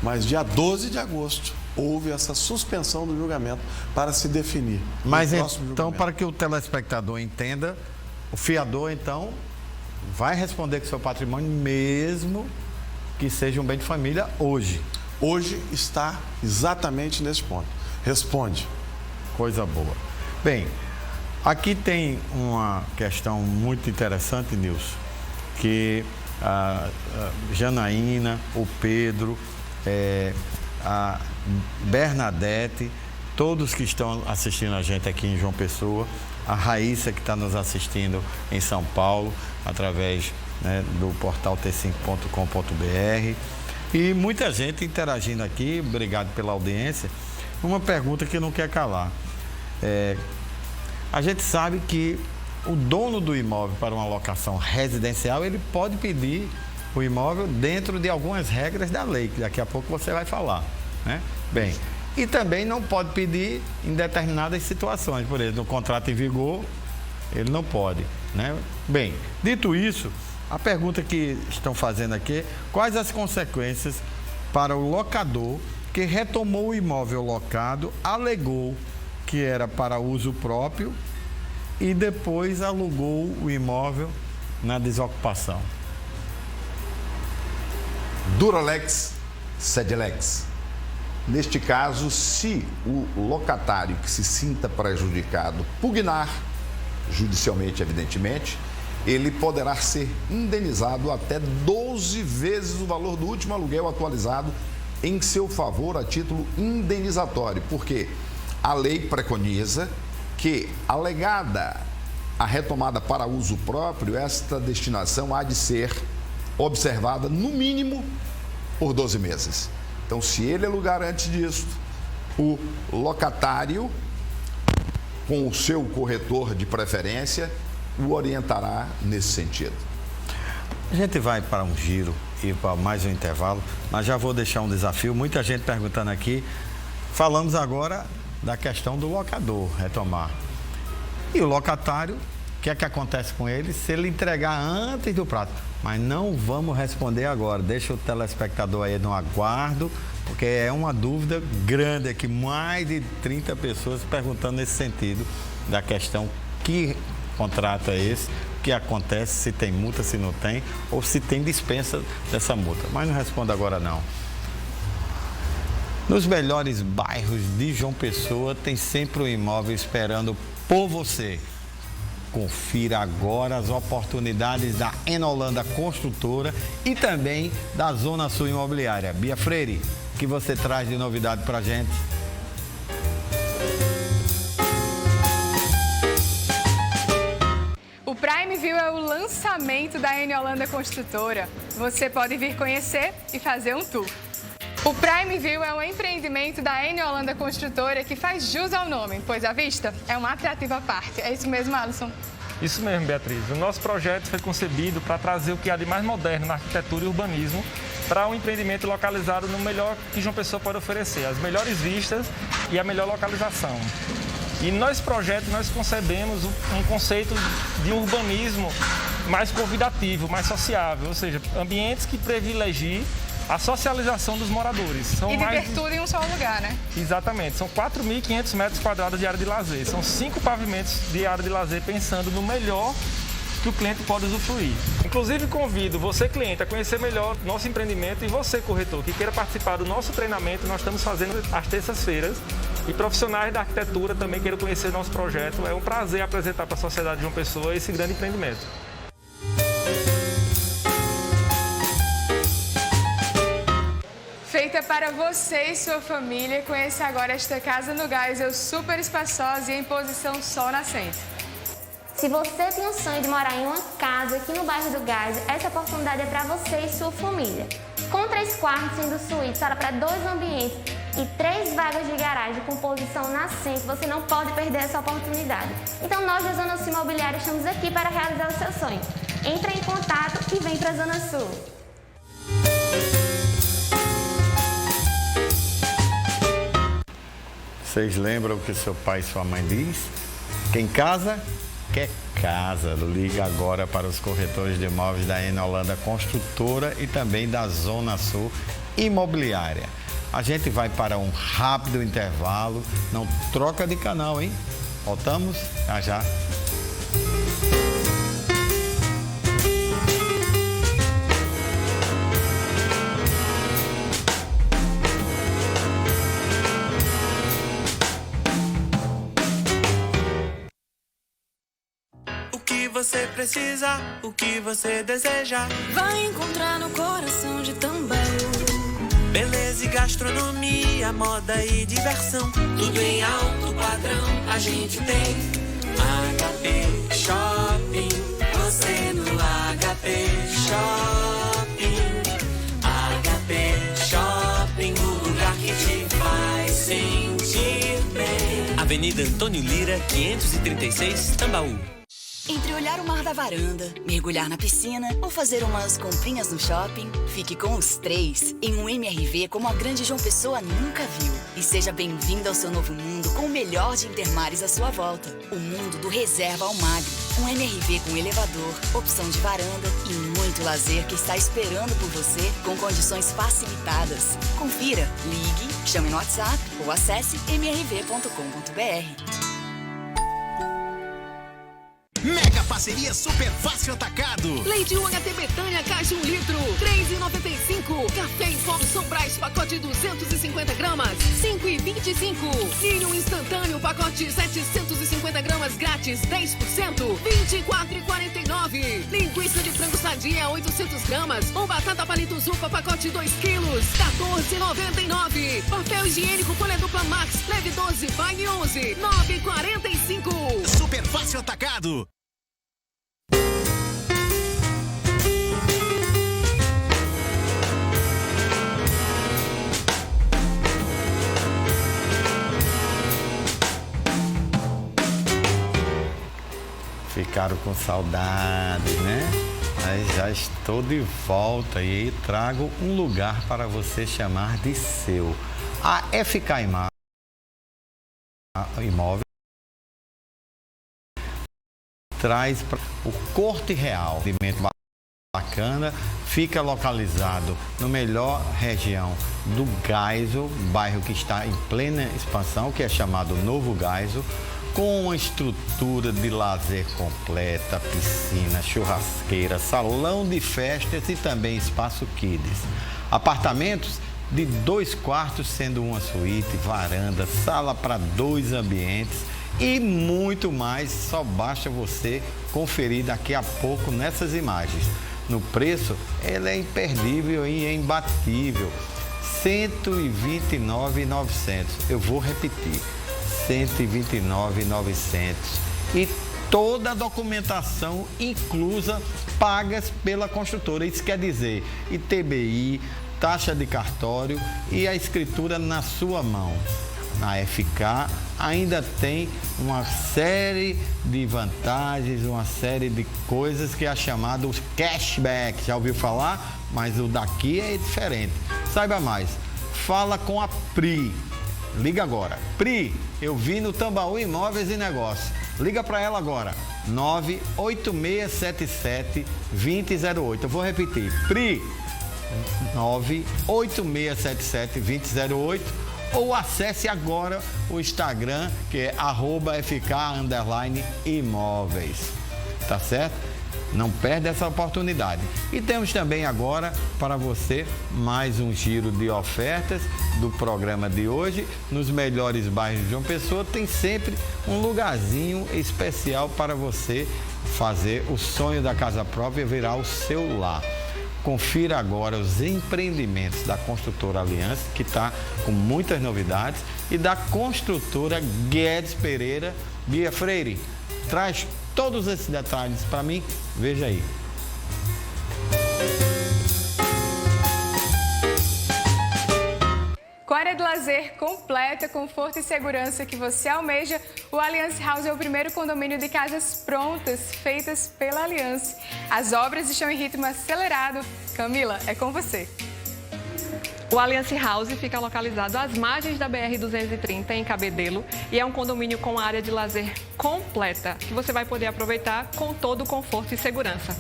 mas dia 12 de agosto houve essa suspensão do julgamento para se definir. Mas então, para que o telespectador entenda, o fiador então vai responder com seu patrimônio mesmo que seja um bem de família hoje. Hoje está exatamente nesse ponto. Responde. Coisa boa. Bem, aqui tem uma questão muito interessante, Nilson, que a Janaína, o Pedro, a Bernadette, todos que estão assistindo a gente aqui em João Pessoa, a Raíssa que está nos assistindo em São Paulo, através do portal t5.com.br, e muita gente interagindo aqui. Obrigado pela audiência. Uma pergunta que não quer calar. A gente sabe que o dono do imóvel para uma locação residencial, ele pode pedir o imóvel dentro de algumas regras da lei, que daqui a pouco você vai falar, né? Bem, e também não pode pedir em determinadas situações, por exemplo, no contrato em vigor, ele não pode, né? Bem, dito isso, a pergunta que estão fazendo aqui: quais as consequências para o locador que retomou o imóvel locado, alegou que era para uso próprio e depois alugou o imóvel na desocupação. Duralex, Sedelex. Neste caso, se o locatário que se sinta prejudicado pugnar, judicialmente, evidentemente, ele poderá ser indenizado até 12 vezes o valor do último aluguel atualizado em seu favor a título indenizatório, porque a lei preconiza que, alegada a retomada para uso próprio, esta destinação há de ser observada, no mínimo, por 12 meses. Então, se ele alugar antes disso, o locatário, com o seu corretor de preferência, o orientará nesse sentido. A gente vai para um giro e para mais um intervalo, mas já vou deixar um desafio. Muita gente perguntando aqui. Falamos agora da questão do locador retomar. E o locatário, o que é que acontece com ele se ele entregar antes do prazo? Mas não vamos responder agora. Deixa o telespectador aí no aguardo, porque é uma dúvida grande aqui. Mais de 30 pessoas perguntando nesse sentido da questão: que contrato é esse? O que acontece, se tem multa, se não tem, ou se tem dispensa dessa multa. Mas não respondo agora não. Nos melhores bairros de João Pessoa tem sempre um imóvel esperando por você. Confira agora as oportunidades da Enolanda Construtora e também da Zona Sul Imobiliária. Bia Freire, o que você traz de novidade para a gente? O Prime View é o lançamento da Enolanda Construtora. Você pode vir conhecer e fazer um tour. O Prime View é um empreendimento da Enolanda Construtora que faz jus ao nome, pois a vista é uma atrativa à parte. É isso mesmo, Alisson? Isso mesmo, Beatriz. O nosso projeto foi concebido para trazer o que há de mais moderno na arquitetura e urbanismo para um empreendimento localizado no melhor que João Pessoa pode oferecer, as melhores vistas e a melhor localização. E nesse projeto nós concebemos um conceito de urbanismo mais convidativo, mais sociável, ou seja, ambientes que privilegiem a socialização dos moradores. E de ter tudo em um só lugar, né? Exatamente. São 4.500 metros quadrados de área de lazer. São 5 pavimentos de área de lazer pensando no melhor que o cliente pode usufruir. Inclusive, convido você, cliente, a conhecer melhor nosso empreendimento e você, corretor, que queira participar do nosso treinamento. Nós estamos fazendo às terças-feiras e profissionais da arquitetura também queiram conhecer nosso projeto. É um prazer apresentar para a sociedade de João Pessoa esse grande empreendimento. Feita para você e sua família, conheça agora esta casa no Geisel, super espaçosa e em posição sol nascente. Se você tem o sonho de morar em uma casa aqui no bairro do Geisel, essa oportunidade é para você e sua família. Com 3 quartos, sendo suíte, sala para 2 ambientes e 3 vagas de garagem com posição nascente, você não pode perder essa oportunidade. Então nós da Zona Sul Imobiliária estamos aqui para realizar o seu sonho. Entre em contato e vem para a Zona Sul. Vocês lembram o que seu pai e sua mãe diz? Quem casa, quer casa. Liga agora para os corretores de imóveis da Enolanda Construtora e também da Zona Sul Imobiliária. A gente vai para um rápido intervalo. Não troca de canal, hein? Voltamos já já. Você precisa, o que você deseja, vai encontrar no coração de Tambaú. Beleza e gastronomia, moda e diversão, tudo em alto padrão a gente tem. HP Shopping, você no HP Shopping. HP Shopping, o lugar que te faz sentir bem. Avenida Antônio Lira, 536, Tambaú. Entre olhar o mar da varanda, mergulhar na piscina ou fazer umas comprinhas no shopping, fique com os 3 em um MRV como a Grande João Pessoa nunca viu. E seja bem-vindo ao seu novo mundo com o melhor de Intermares à sua volta. O mundo do Reserva ao Magre. Um MRV com elevador, opção de varanda e muito lazer que está esperando por você com condições facilitadas. Confira, ligue, chame no WhatsApp ou acesse mrv.com.br. Mega parceria Super Fácil Atacado. Leite UHT Betânia, caixa 1 litro, R$3,95. Café em pó São Brás, pacote 250 gramas, R$5,25. Milho instantâneo, pacote 750 gramas, grátis, 10%, R$24,49. Linguiça de frango sadia, 800 gramas, ou batata palito Zupa, pacote 2 quilos, R$14,99. Papel higiênico folha dupla Max, leve 12, vai 11, R$9,45. Super Fácil Atacado. Ficaram com saudades, né? Mas já estou de volta e aí trago um lugar para você chamar de seu. A FK Imóveis traz o Corte Real, bacana, fica localizado no melhor região do Geisel, bairro que está em plena expansão, que é chamado Novo Geisel, com uma estrutura de lazer completa, piscina, churrasqueira, salão de festas e também espaço kids. Apartamentos de 2 quartos, sendo uma suíte, varanda, sala para 2 ambientes e muito mais. Só basta você conferir daqui a pouco nessas imagens. No preço, ela é imperdível e imbatível. R$ 129.900. Eu vou repetir. R$ 129.900 e toda a documentação inclusa, pagas pela construtora. Isso quer dizer ITBI, taxa de cartório e a escritura na sua mão. Na FK ainda tem uma série de vantagens, uma série de coisas que é chamado cashback. Já ouviu falar? Mas o daqui é diferente. Saiba mais. Fala com a Pri. Liga agora. Pri, eu vi no Tambaú Imóveis e Negócios. Liga para ela agora. 98677-2008. Eu vou repetir. Pri, 98677-2008. Ou acesse agora o Instagram, que é @FK_imóveis. Tá certo? Não perde essa oportunidade. E temos também agora para você mais um giro de ofertas do programa de hoje. Nos melhores bairros de João Pessoa tem sempre um lugarzinho especial para você fazer o sonho da casa própria virar o seu lar. Confira agora os empreendimentos da construtora Aliança, que está com muitas novidades, e da construtora Guedes Pereira. Bia Freire, traz todos esses detalhes para mim. Veja aí. Com área de lazer completa, conforto e segurança que você almeja, o Alliance House é o primeiro condomínio de casas prontas, feitas pela Alliance. As obras estão em ritmo acelerado. Camila, é com você. O Alliance House fica localizado às margens da BR-230, em Cabedelo, e é um condomínio com área de lazer completa, que você vai poder aproveitar com todo o conforto e segurança.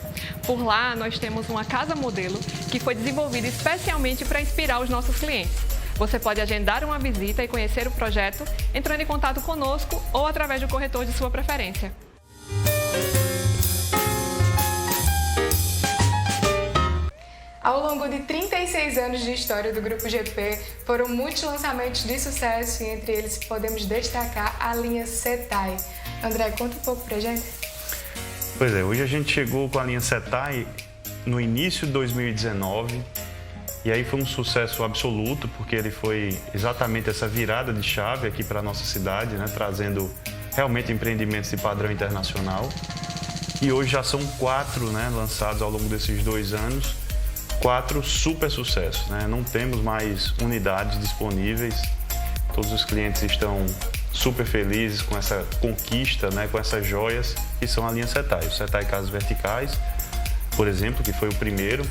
Por lá, nós temos uma casa modelo que foi desenvolvida especialmente para inspirar os nossos clientes. Você pode agendar uma visita e conhecer o projeto entrando em contato conosco ou através do corretor de sua preferência. Ao longo de 36 anos de história do Grupo GP, foram muitos lançamentos de sucesso e entre eles podemos destacar a linha Setai. André, conta um pouco pra gente. Pois é, hoje a gente chegou com a linha Setai no início de 2019 e aí foi um sucesso absoluto, porque ele foi exatamente essa virada de chave aqui para a nossa cidade, né, trazendo realmente empreendimentos de padrão internacional. E hoje já são 4, né, lançados ao longo desses 2 anos. 4 super sucessos, né? Não temos mais unidades disponíveis, todos os clientes estão super felizes com essa conquista, né? Com essas joias que são a linha Setai. O Setai Casas Verticais, por exemplo, que foi o primeiro,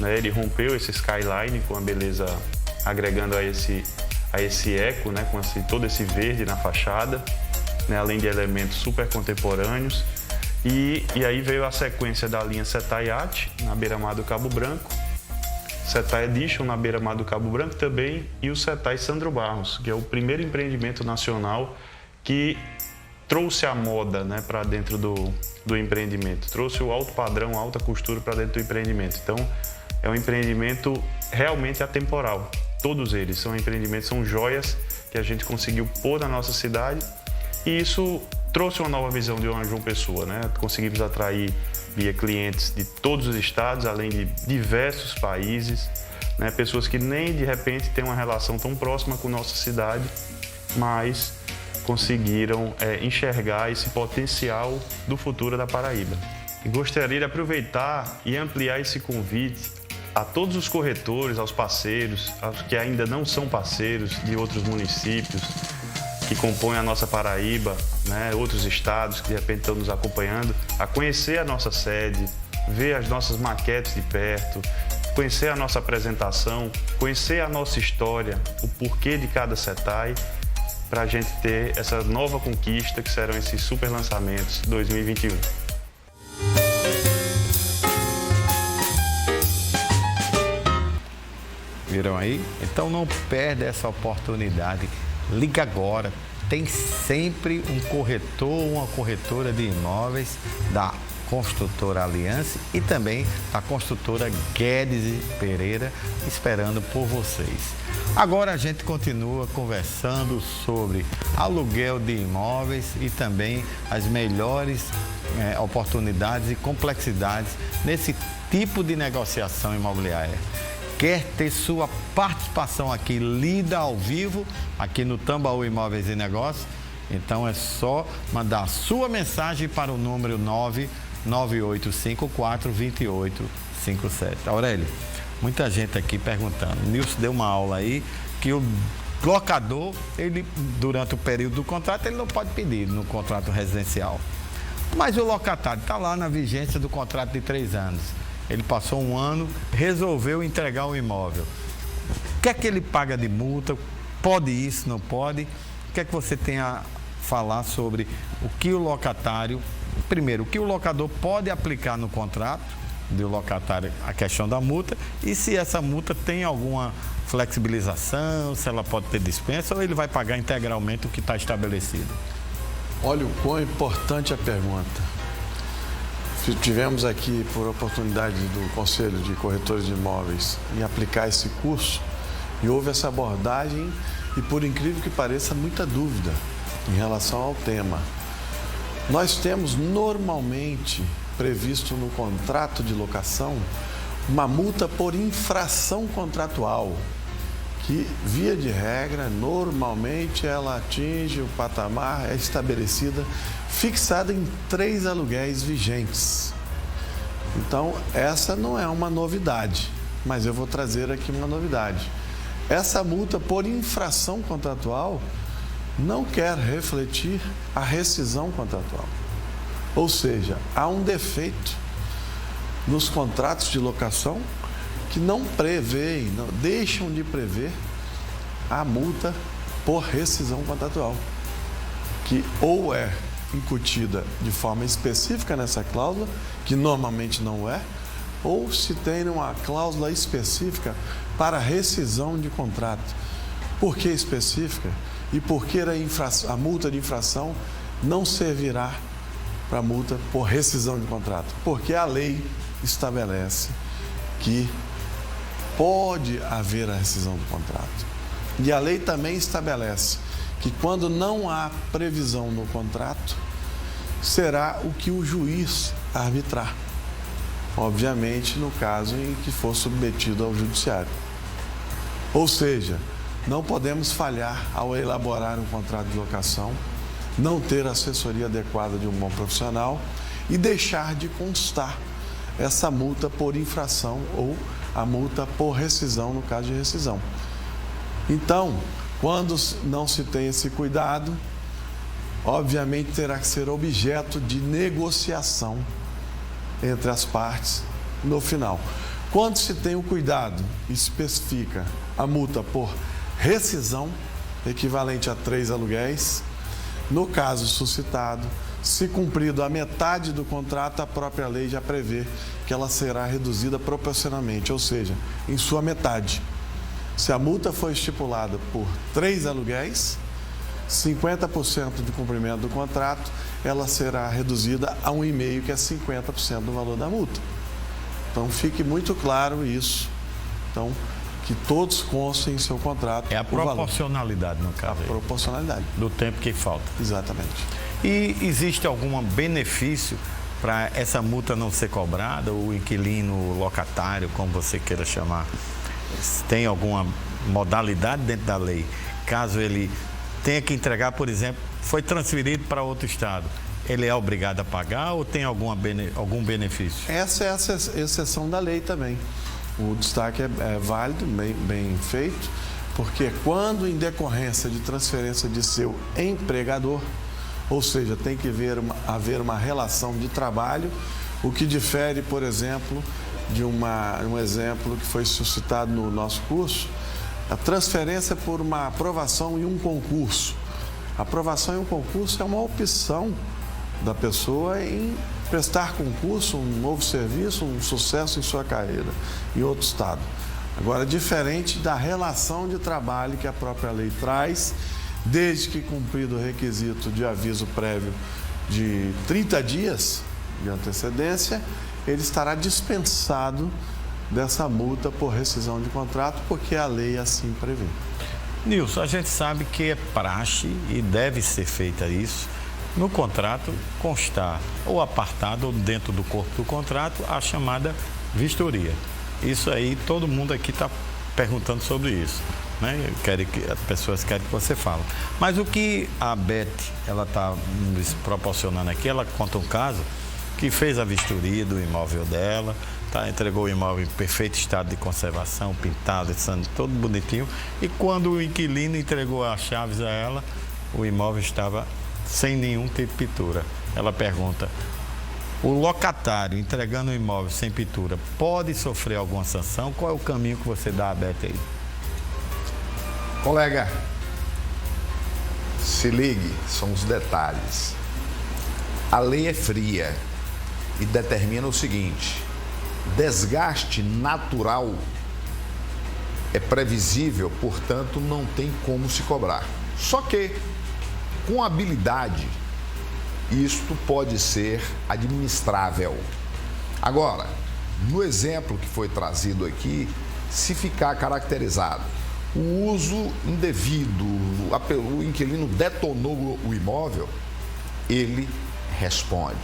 né? Ele rompeu esse skyline com a beleza, agregando a esse eco, né? Com todo esse verde na fachada, né? Além de elementos super contemporâneos. E aí veio a sequência da linha Setai Yacht, na beira-mar do Cabo Branco, Setai Edition, na beira-mar do Cabo Branco também, e o Setai Sandro Barros, que é o primeiro empreendimento nacional que trouxe a moda, né, para dentro do empreendimento, trouxe o alto padrão, a alta costura para dentro do empreendimento. Então, é um empreendimento realmente atemporal. Todos eles são empreendimentos, são joias que a gente conseguiu pôr na nossa cidade e isso trouxe uma nova visão de uma João Pessoa, né? Conseguimos atrair via clientes de todos os estados, além de diversos países, né? Pessoas que nem de repente têm uma relação tão próxima com nossa cidade, mas conseguiram enxergar esse potencial do futuro da Paraíba. E gostaria de aproveitar e ampliar esse convite a todos os corretores, aos parceiros, aos que ainda não são parceiros de outros municípios que compõem a nossa Paraíba, né, outros estados que de repente estão nos acompanhando, a conhecer a nossa sede, ver as nossas maquetes de perto, conhecer a nossa apresentação, conhecer a nossa história, o porquê de cada setai, para a gente ter essa nova conquista que serão esses super lançamentos 2021. Viram aí? Então não perde essa oportunidade. Liga agora. Tem sempre um corretor, uma corretora de imóveis da Construtora Aliança e também da Construtora Guedes Pereira esperando por vocês. Agora a gente continua conversando sobre aluguel de imóveis e também as melhores oportunidades e complexidades nesse tipo de negociação imobiliária. Quer ter sua participação aqui lida ao vivo, aqui no Tambaú Imóveis e Negócios? Então é só mandar a sua mensagem para o número 998542857. Aurélio, muita gente aqui perguntando. O Nilson deu uma aula aí que o locador, ele, durante o período do contrato, ele não pode pedir no contrato residencial. Mas o locatário está lá na vigência do contrato de 3 anos. Ele passou 1 ano, resolveu entregar o imóvel. O que é que ele paga de multa? Pode isso, não pode? O que é que você tem a falar sobre o que o locatário... Primeiro, o que o locador pode aplicar no contrato do locatário, a questão da multa, e se essa multa tem alguma flexibilização, se ela pode ter dispensa ou ele vai pagar integralmente o que está estabelecido? Olha o quão importante a pergunta. Tivemos aqui, por oportunidade do Conselho de Corretores de Imóveis, em aplicar esse curso e houve essa abordagem e, por incrível que pareça, muita dúvida em relação ao tema. Nós temos normalmente previsto no contrato de locação uma multa por infração contratual, que, via de regra, normalmente ela atinge o patamar, é estabelecida, fixada em 3 aluguéis vigentes. Então, essa não é uma novidade, mas eu vou trazer aqui uma novidade. Essa multa por infração contratual não quer refletir a rescisão contratual. Ou seja, há um defeito nos contratos de locação que não prevêem, não deixam de prever a multa por rescisão contratual, que ou é incutida de forma específica nessa cláusula, que normalmente não é, ou se tem uma cláusula específica para rescisão de contrato. Por que específica? E por que a multa de infração não servirá para multa por rescisão de contrato? Porque a lei estabelece que pode haver a rescisão do contrato. E a lei também estabelece que quando não há previsão no contrato, será o que o juiz arbitrar. Obviamente, no caso em que for submetido ao judiciário. Ou seja, não podemos falhar ao elaborar um contrato de locação, não ter a assessoria adequada de um bom profissional e deixar de constar essa multa por infração ou a multa por rescisão, no caso de rescisão. Então, quando não se tem esse cuidado, obviamente terá que ser objeto de negociação entre as partes no final. Quando se tem o cuidado, especifica a multa por rescisão, equivalente a 3 aluguéis. No caso suscitado, se cumprido a metade do contrato, a própria lei já prevê que ela será reduzida proporcionalmente, ou seja, em sua metade. Se a multa foi estipulada por 3 aluguéis, 50% de cumprimento do contrato, ela será reduzida a 1,5%, que é 50% do valor da multa. Então, fique muito claro isso. Então, que todos constem em seu contrato. É a proporcionalidade, no caso. A proporcionalidade. Do tempo que falta. Exatamente. E existe algum benefício para essa multa não ser cobrada? O inquilino, locatário, como você queira chamar, tem alguma modalidade dentro da lei? Caso ele tenha que entregar, por exemplo, foi transferido para outro estado, ele é obrigado a pagar ou tem algum benefício? Essa é a exceção da lei também. O destaque é válido, bem feito, porque quando em decorrência de transferência de seu empregador, ou seja, tem que haver uma relação de trabalho, o que difere, por exemplo, de um exemplo que foi suscitado no nosso curso, a transferência por uma aprovação em um concurso. A aprovação em um concurso é uma opção da pessoa em prestar concurso, um novo serviço, um sucesso em sua carreira em outro estado. Agora, diferente da relação de trabalho que a própria lei traz, desde que cumprido o requisito de aviso prévio de 30 dias de antecedência, ele estará dispensado dessa multa por rescisão de contrato, porque a lei assim prevê. Nilson, a gente sabe que é praxe e deve ser feita isso, no contrato constar ou apartado ou dentro do corpo do contrato a chamada vistoria. Isso aí, todo mundo aqui está perguntando sobre isso, né? As pessoas querem que você fale. Mas o que a Beth, ela está nos proporcionando aqui, ela conta um caso que fez a vistoria do imóvel dela, entregou o imóvel em perfeito estado de conservação, pintado, todo bonitinho, e quando o inquilino entregou as chaves a ela, o imóvel estava sem nenhum tipo de pintura. Ela pergunta, o locatário entregando o imóvel sem pintura pode sofrer alguma sanção? Qual é o caminho que você dá a Beth aí? Colega, se ligue, são os detalhes. A lei é fria e determina o seguinte: desgaste natural é previsível, portanto, não tem como se cobrar. Só que, com habilidade, isto pode ser administrável. Agora, no exemplo que foi trazido aqui, se ficar caracterizado o uso indevido, o inquilino detonou o imóvel, ele responde.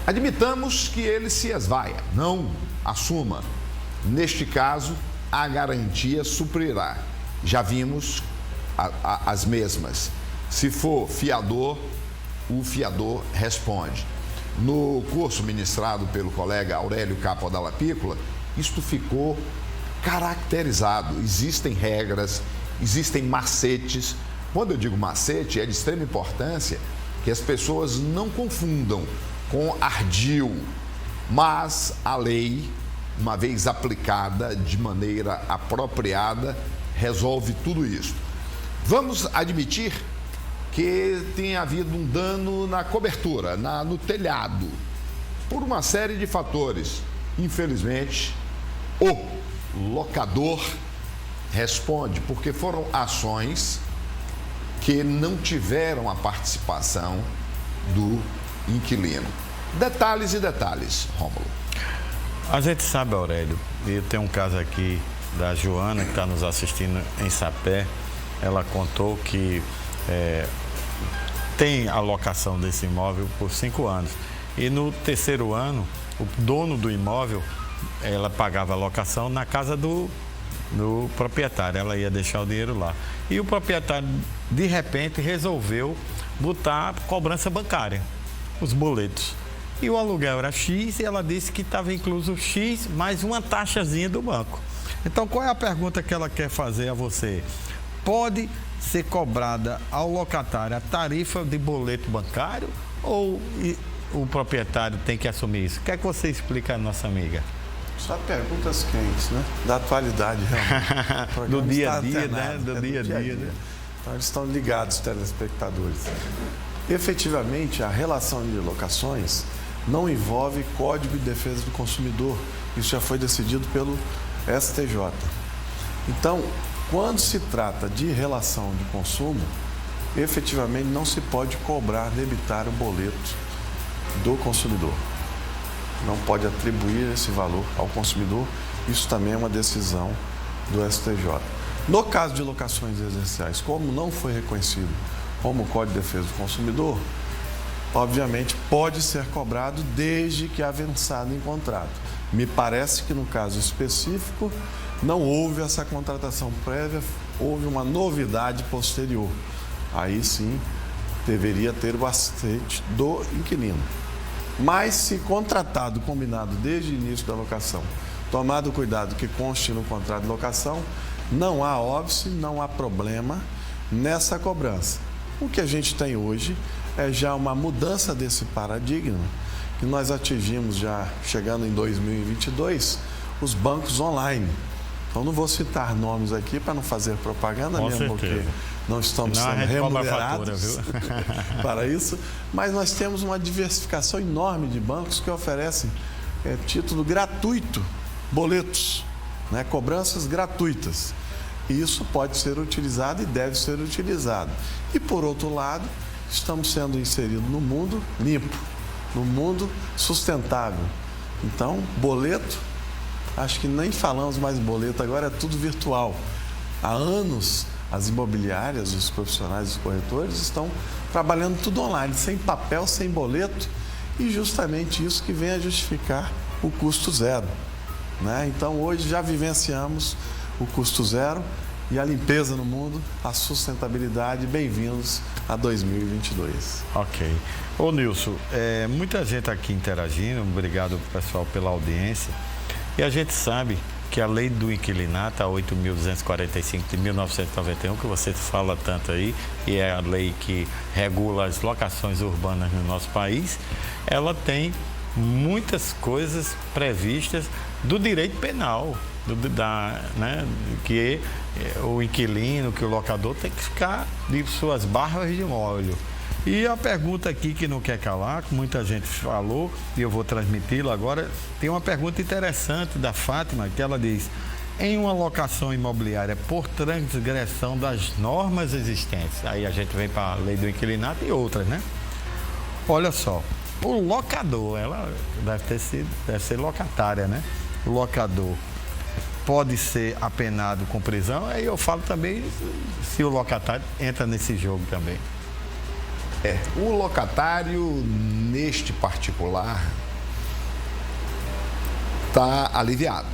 Admitamos que ele se esvaia, não assuma. Neste caso, a garantia suprirá. Já vimos as mesmas. Se for fiador, o fiador responde. No curso ministrado pelo colega Aurélio Capo Dalla Piccola, isto ficou caracterizado. Existem regras, existem macetes. Quando eu digo macete, é de extrema importância que as pessoas não confundam com ardil, mas a lei, uma vez aplicada de maneira apropriada, resolve tudo isso. Vamos admitir que tenha havido um dano na cobertura, no telhado, por uma série de fatores. Infelizmente, o locador responde, porque foram ações que não tiveram a participação do inquilino. Detalhes e detalhes, Rômulo. A gente sabe, Aurélio, e tem um caso aqui da Joana, que está nos assistindo em Sapé. Ela contou que tem a locação desse imóvel por 5 anos. E no 3º ano, o dono do imóvel, ela pagava a locação na casa do proprietário. Ela ia deixar o dinheiro lá. E o proprietário, de repente, resolveu botar cobrança bancária, os boletos. E o aluguel era X e ela disse que estava incluso X mais uma taxazinha do banco. Então, qual é a pergunta que ela quer fazer a você? Pode ser cobrada ao locatário a tarifa de boleto bancário ou o proprietário tem que assumir isso? O que é que você explica à nossa amiga? Só perguntas quentes, né? Da atualidade, realmente. Do dia a dia, né? Do dia a dia, né? Então, eles estão ligados, telespectadores. Efetivamente, a relação de locações não envolve Código de Defesa do Consumidor. Isso já foi decidido pelo STJ. Então, quando se trata de relação de consumo, efetivamente não se pode cobrar, debitar o boleto do consumidor. Não pode atribuir esse valor ao consumidor. Isso também é uma decisão do STJ. No caso de locações residenciais, como não foi reconhecido como Código de Defesa do Consumidor, obviamente pode ser cobrado desde que avançado em contrato. Me parece que no caso específico não houve essa contratação prévia, houve uma novidade posterior. Aí sim deveria ter o aceite do inquilino. Mas se contratado, combinado desde o início da locação, tomado o cuidado que conste no contrato de locação, não há óbice, não há problema nessa cobrança. O que a gente tem hoje é já uma mudança desse paradigma, que nós atingimos já, chegando em 2022, os bancos online. Então, não vou citar nomes aqui para não fazer propaganda, com mesmo certeza. porque não estamos sendo remunerados para isso, mas nós temos uma diversificação enorme de bancos que oferecem título gratuito, boletos, né, cobranças gratuitas. E isso pode ser utilizado e deve ser utilizado. E, por outro lado, estamos sendo inseridos no mundo limpo, no mundo sustentável. Então, boleto, acho que nem falamos mais boleto, agora é tudo virtual. Há anos, as imobiliárias, os profissionais, os corretores estão trabalhando tudo online, sem papel, sem boleto, e justamente isso que vem a justificar o custo zero, né? Então, hoje já vivenciamos o custo zero e a limpeza no mundo, a sustentabilidade. Bem-vindos a 2022. Ok. Ô Nilson, muita gente aqui interagindo, obrigado pessoal pela audiência. E a gente sabe que a lei do inquilinato, a 8.245 de 1991, que você fala tanto aí, e é a lei que regula as locações urbanas no nosso país, ela tem muitas coisas previstas do direito penal, que o inquilino, que o locador tem que ficar de suas barbas de molho. E a pergunta aqui que não quer calar, que muita gente falou, e eu vou transmiti-la agora, tem uma pergunta interessante da Fátima, que ela diz: em uma locação imobiliária por transgressão das normas existentes, aí a gente vem para a lei do inquilinato e outras, né? Olha só, o locador, ela deve ser locatária, né? O locador pode ser apenado com prisão, aí eu falo também se o locatário entra nesse jogo também. O locatário, neste particular, está aliviado,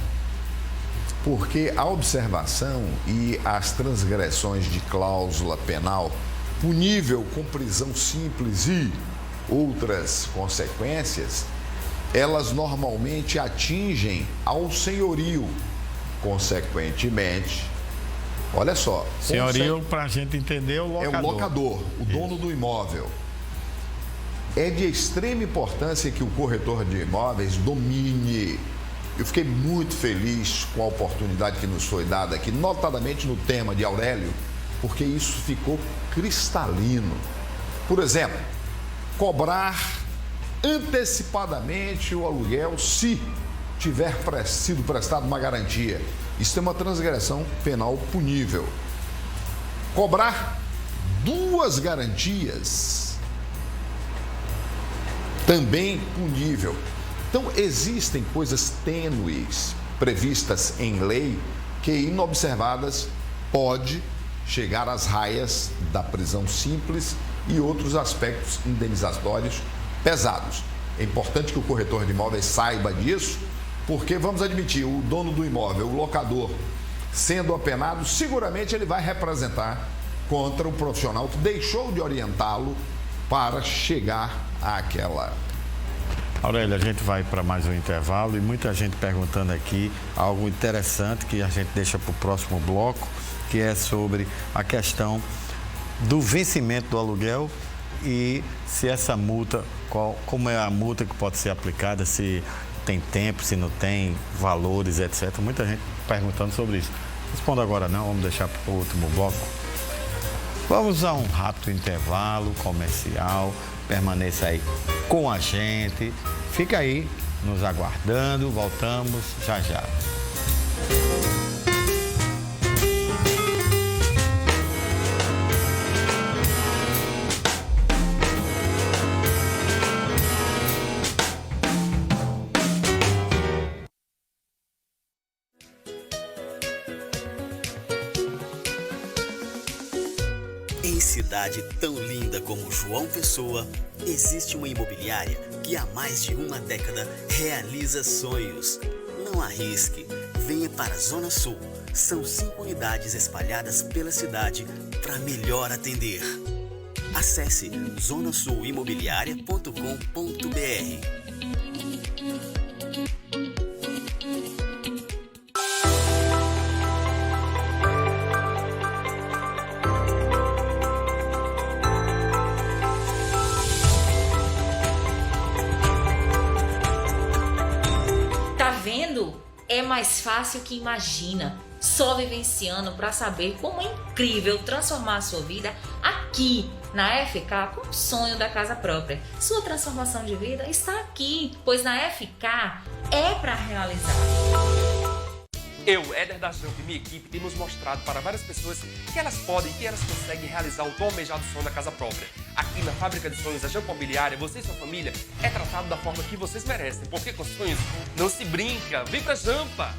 porque a observação e as transgressões de cláusula penal punível com prisão simples e outras consequências, elas normalmente atingem ao senhorio. Consequentemente, olha só. Senhorio, para a gente entender, o locador. É o locador, o dono do imóvel. É de extrema importância que o corretor de imóveis domine. Eu fiquei muito feliz com a oportunidade que nos foi dada aqui, notadamente no tema de Aurélio, porque isso ficou cristalino. Por exemplo, cobrar antecipadamente o aluguel se tiver sido prestado uma garantia. Isso é uma transgressão penal punível. Cobrar 2 garantias, também punível. Então, existem coisas tênues previstas em lei que, inobservadas, pode chegar às raias da prisão simples e outros aspectos indenizatórios pesados. É importante que o corretor de imóveis saiba disso, porque, vamos admitir, o dono do imóvel, o locador, sendo apenado, seguramente ele vai representar contra o profissional que deixou de orientá-lo para chegar àquela. Aurélio, a gente vai para mais um intervalo e muita gente perguntando aqui algo interessante que a gente deixa para o próximo bloco, que é sobre a questão do vencimento do aluguel e se essa multa, como é a multa que pode ser aplicada, se tem tempo, se não tem, valores, etc. Muita gente perguntando sobre isso. Responda agora não, vamos deixar para o último bloco. Vamos a um rápido intervalo comercial. Permaneça aí com a gente. Fica aí nos aguardando. Voltamos já já. Em cidade tão linda como João Pessoa, existe uma imobiliária que há mais de uma década realiza sonhos. Não arrisque, venha para a Zona Sul. São 5 unidades espalhadas pela cidade para melhor atender. Acesse zonasuimobiliaria.com.br. É mais fácil que imagina. Só vivenciando para saber como é incrível transformar a sua vida aqui na FK com o sonho da casa própria. Sua transformação de vida está aqui, pois na FK é para realizar. Eu, Éder da Jampa e minha equipe temos mostrado para várias pessoas que elas podem, que elas conseguem realizar o tão almejado sonho da casa própria. Aqui na Fábrica de Sonhos, a Jampa Imobiliária, você e sua família é tratado da forma que vocês merecem, porque com sonhos não se brinca. Vem pra Jampa!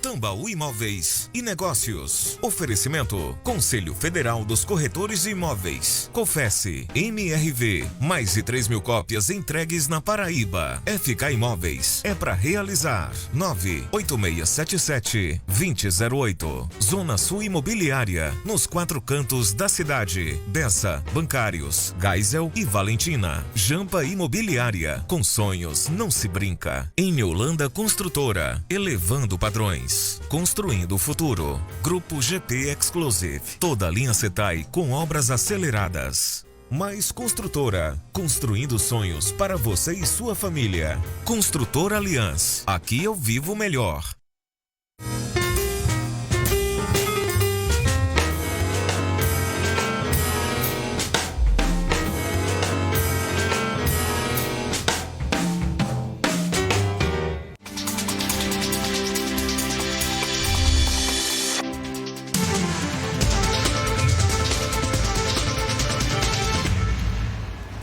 Tambaú Imóveis e Negócios. Oferecimento: Conselho Federal dos Corretores de Imóveis. Confesse. MRV. Mais de 3.000 cópias entregues na Paraíba. FK Imóveis. É para realizar. 98677-2008. Zona Sul Imobiliária. Nos 4 cantos da cidade. Bessa, Bancários, Geisel e Valentina. Jampa Imobiliária. Com sonhos não se brinca. Em Holanda Construtora. Elevando padrões. Construindo o futuro. Grupo GP Exclusive. Toda a linha Setai com obras aceleradas. Mais Construtora. Construindo sonhos para você e sua família. Construtora Aliança. Aqui eu vivo melhor.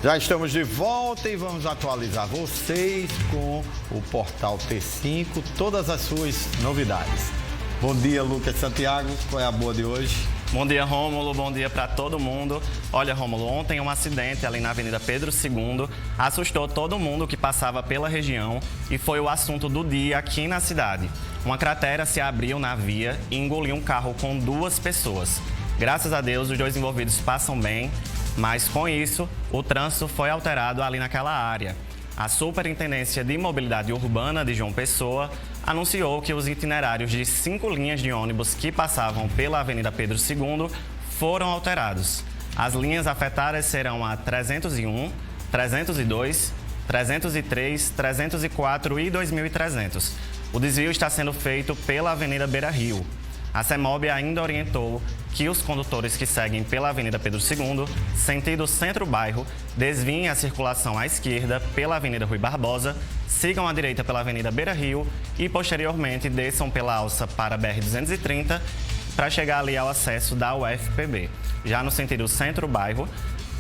Já estamos de volta e vamos atualizar vocês com o Portal T5, todas as suas novidades. Bom dia, Lucas Santiago, qual é a boa de hoje? Bom dia, Rômulo, bom dia para todo mundo. Olha, Rômulo, ontem um acidente ali na Avenida Pedro II assustou todo mundo que passava pela região e foi o assunto do dia aqui na cidade. Uma cratera se abriu na via e engoliu um carro com 2 pessoas. Graças a Deus, os 2 envolvidos passam bem, mas com isso, o trânsito foi alterado ali naquela área. A Superintendência de Mobilidade Urbana de João Pessoa anunciou que os itinerários de 5 linhas de ônibus que passavam pela Avenida Pedro II foram alterados. As linhas afetadas serão a 301, 302, 303, 304 e 2300. O desvio está sendo feito pela Avenida Beira Rio. A CEMOB ainda orientou que os condutores que seguem pela Avenida Pedro II, sentido centro-bairro, desviem a circulação à esquerda pela Avenida Rui Barbosa, sigam à direita pela Avenida Beira Rio e, posteriormente, desçam pela alça para a BR-230 para chegar ali ao acesso da UFPB. Já no sentido centro-bairro,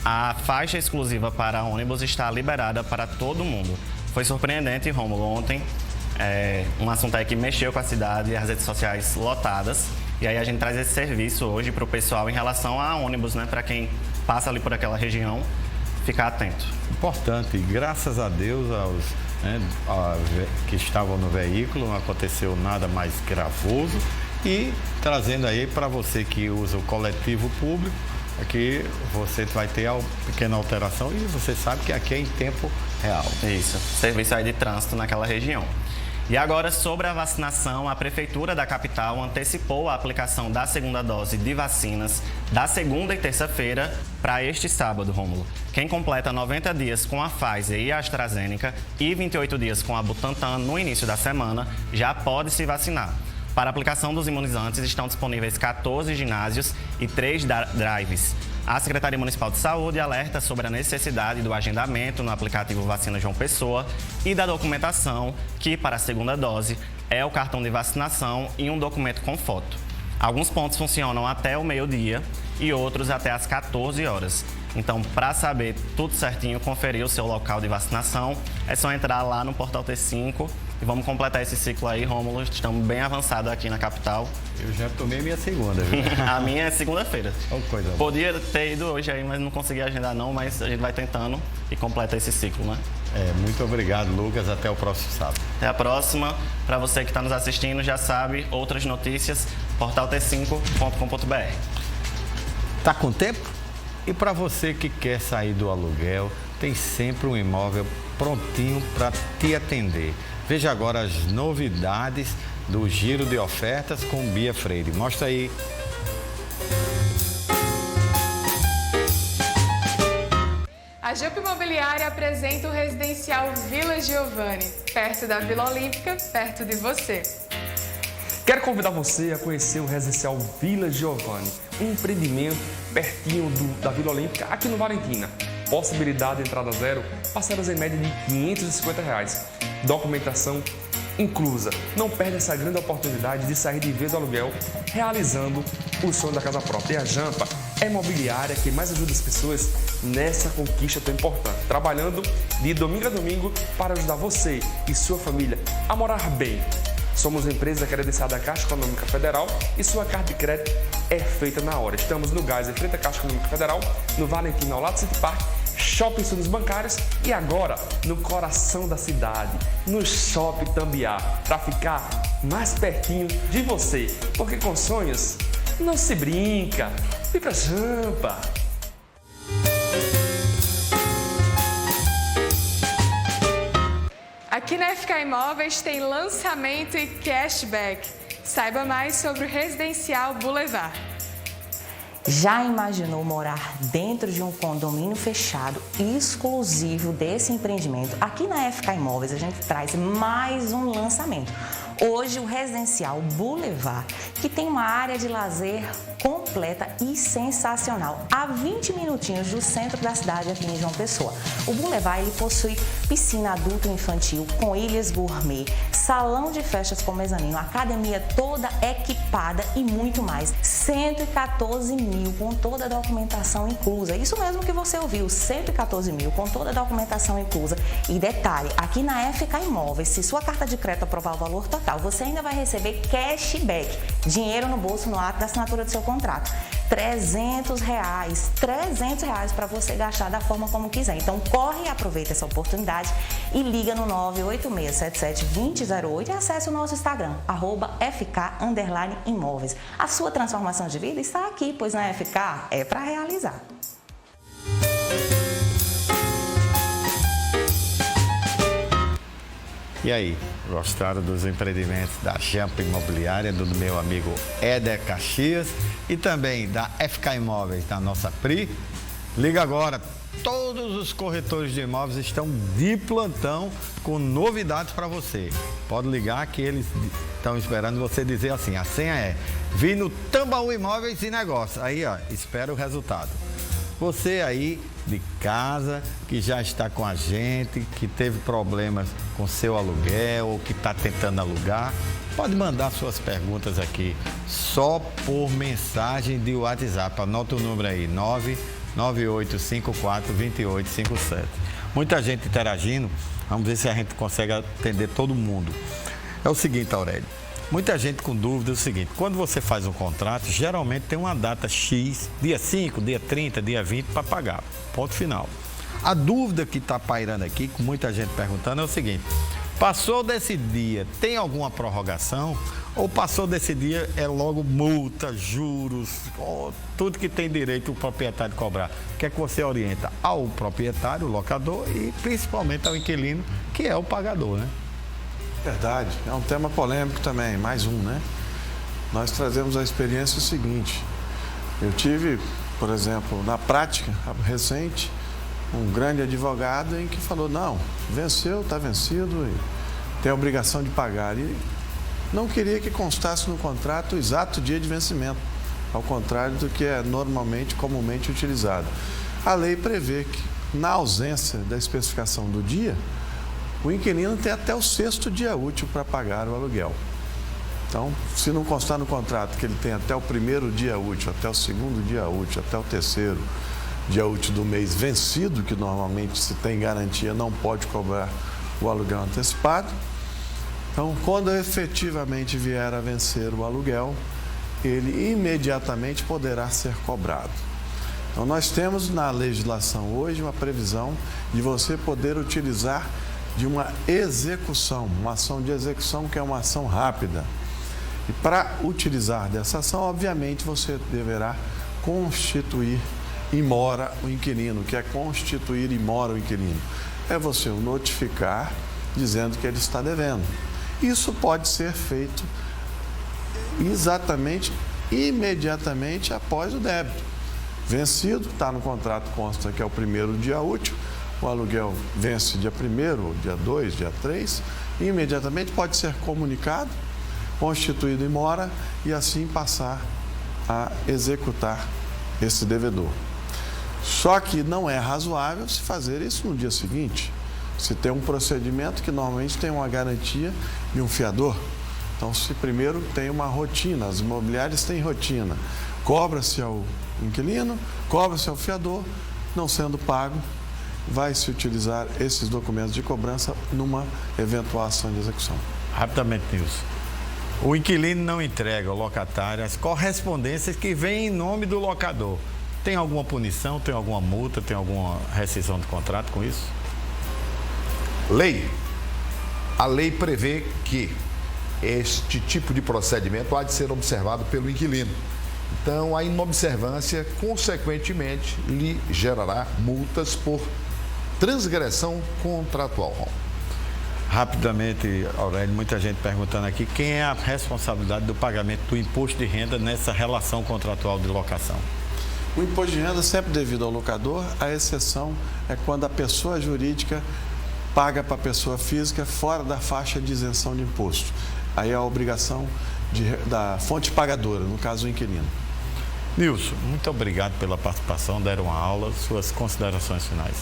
a faixa exclusiva para ônibus está liberada para todo mundo. Foi surpreendente, Rômulo, ontem. Um assunto aí que mexeu com a cidade e as redes sociais lotadas. E aí a gente traz esse serviço hoje para o pessoal em relação a ônibus, né? Para quem passa ali por aquela região, ficar atento. Importante, graças a Deus que estavam no veículo, não aconteceu nada mais gravoso. E trazendo aí para você que usa o coletivo público, aqui você vai ter uma pequena alteração e você sabe que aqui é em tempo real. Isso, serviço aí de trânsito naquela região. E agora, sobre a vacinação, a Prefeitura da capital antecipou a aplicação da segunda dose de vacinas da segunda e terça-feira para este sábado, Rômulo. Quem completa 90 dias com a Pfizer e a AstraZeneca e 28 dias com a Butantan no início da semana já pode se vacinar. Para a aplicação dos imunizantes estão disponíveis 14 ginásios e 3 drives. A Secretaria Municipal de Saúde alerta sobre a necessidade do agendamento no aplicativo Vacina João Pessoa e da documentação, que para a segunda dose é o cartão de vacinação e um documento com foto. Alguns pontos funcionam até o meio-dia e outros até às 14 horas. Então, para saber tudo certinho, conferir o seu local de vacinação, é só entrar lá no Portal T5 e vamos completar esse ciclo aí, Rômulo. Estamos bem avançados aqui na capital. Eu já tomei minha segunda, viu? A minha é segunda-feira. Oh, coisa boa. Podia ter ido hoje aí, mas não consegui agendar não, mas a gente vai tentando e completa esse ciclo, né? Muito obrigado, Lucas. Até o próximo sábado. Até a próxima. Para você que está nos assistindo, já sabe, outras notícias, portalT5.com.br. Tá com tempo? E para você que quer sair do aluguel, tem sempre um imóvel prontinho para te atender. Veja agora as novidades do Giro de Ofertas com Bia Freire. Mostra aí. A Jampa Imobiliária apresenta o residencial Vila Giovanni, perto da Vila Olímpica, perto de você. Quero convidar você a conhecer o residencial Vila Giovanni, um empreendimento pertinho da Vila Olímpica, aqui no Valentina. Possibilidade de entrada zero, parcelas em média de R$ 550. Documentação inclusa. Não perde essa grande oportunidade de sair de vez do aluguel, realizando o sonho da casa própria. E a Jampa é a imobiliária que mais ajuda as pessoas nessa conquista tão importante, trabalhando de domingo a domingo para ajudar você e sua família a morar bem. Somos uma empresa credenciada à Caixa Econômica Federal e sua carta de crédito é feita na hora. Estamos no Gás, em frente à Caixa Econômica Federal, no Valentina, ao lado do City Park, Shopping Sonhos Bancários e agora no coração da cidade, no Shopping Tambiá, para ficar mais pertinho de você. Porque com sonhos não se brinca. Vem pra Jampa! Aqui na FK Imóveis tem lançamento e cashback. Saiba mais sobre o Residencial Boulevard. Já imaginou morar dentro de um condomínio fechado exclusivo desse empreendimento? Aqui na FK Imóveis a gente traz mais um lançamento. Hoje o Residencial Boulevard, que tem uma área de lazer completa e sensacional, a 20 minutinhos do centro da cidade aqui em João Pessoa. O Boulevard ele possui piscina adulto e infantil com ilhas gourmet, salão de festas com mezanino, academia toda equipada e muito mais. 114 mil com toda a documentação inclusa. Isso mesmo que você ouviu, 114 mil com toda a documentação inclusa. E detalhe, aqui na FK Imóveis, se sua carta de crédito aprovar o valor total, você ainda vai receber cashback, dinheiro no bolso no ato da assinatura do seu contrato. R$300 para você gastar da forma como quiser. Então corre e aproveita essa oportunidade e liga no 98677-2008 e acesse o nosso Instagram, @FK_Imóveis. A sua transformação de vida está aqui, pois na FK é para realizar. E aí, gostaram dos empreendimentos da Jampa Imobiliária, do meu amigo Éder Caxias e também da FK Imóveis, da nossa Pri? Liga agora, todos os corretores de imóveis estão de plantão com novidades para você. Pode ligar que eles estão esperando você dizer assim, a senha é "Vi no Tambaú Imóveis e Negócios". Aí, ó, espera o resultado. Você aí de casa, que já está com a gente, que teve problemas com seu aluguel ou que está tentando alugar, pode mandar suas perguntas aqui só por mensagem de WhatsApp. Anota o número aí, 998542857. Muita gente interagindo, vamos ver se a gente consegue atender todo mundo. É o seguinte, Aurélio. Muita gente com dúvida é o seguinte, quando você faz um contrato, geralmente tem uma data X, dia 5, dia 30, dia 20 para pagar, ponto final. A dúvida que está pairando aqui, com muita gente perguntando, é o seguinte, passou desse dia, tem alguma prorrogação? Ou passou desse dia, é logo multa, juros, tudo que tem direito o proprietário de cobrar? O que é que você orienta ao proprietário, o locador e principalmente ao inquilino, que é o pagador, né? Verdade, é um tema polêmico também, mais um, né? Nós trazemos a experiência seguinte, eu tive, por exemplo, na prática recente, um grande advogado em que falou, não, venceu, está vencido e tem a obrigação de pagar. E não queria que constasse no contrato o exato dia de vencimento, ao contrário do que é normalmente, comumente utilizado. A lei prevê que, na ausência da especificação do dia, o inquilino tem até o 6º dia útil para pagar o aluguel. Então, se não constar no contrato que ele tem até o 1º dia útil, até o 2º dia útil, até o 3º dia útil do mês vencido, que normalmente se tem garantia não pode cobrar o aluguel antecipado, Então, quando efetivamente vier a vencer o aluguel, ele imediatamente poderá ser cobrado. Então, nós temos na legislação hoje uma previsão de você poder utilizar de uma execução, uma ação de execução que é uma ação rápida. E para utilizar dessa ação, obviamente, você deverá constituir in mora o inquilino. O que é constituir in mora o inquilino? É você o notificar dizendo que ele está devendo. Isso pode ser feito exatamente, imediatamente após o débito. Vencido, está no contrato, consta que é o primeiro dia útil, o aluguel vence dia 1º, dia 2, dia 3, e imediatamente pode ser comunicado, constituído in mora e assim passar a executar esse devedor. Só que não é razoável se fazer isso no dia seguinte, se tem um procedimento que normalmente tem uma garantia de um fiador. Então, se primeiro tem uma rotina, as imobiliárias têm rotina, cobra-se ao inquilino, cobra-se ao fiador, não sendo pago, vai se utilizar esses documentos de cobrança numa eventual ação de execução. Rapidamente, Nilson. O inquilino não entrega ao locatário as correspondências que vêm em nome do locador. Tem alguma punição, tem alguma multa, tem alguma rescisão de contrato com isso? Lei. A lei prevê que este tipo de procedimento há de ser observado pelo inquilino. Então, a inobservância, consequentemente, lhe gerará multas por transgressão contratual. Rapidamente, Aurélio, muita gente perguntando aqui, quem é a responsabilidade do pagamento do imposto de renda nessa relação contratual de locação? O imposto de renda é sempre devido ao locador, a exceção é quando a pessoa jurídica paga para a pessoa física fora da faixa de isenção de imposto. Aí é a obrigação da fonte pagadora, no caso o inquilino. Nilson, muito obrigado pela participação, deram uma aula, suas considerações finais.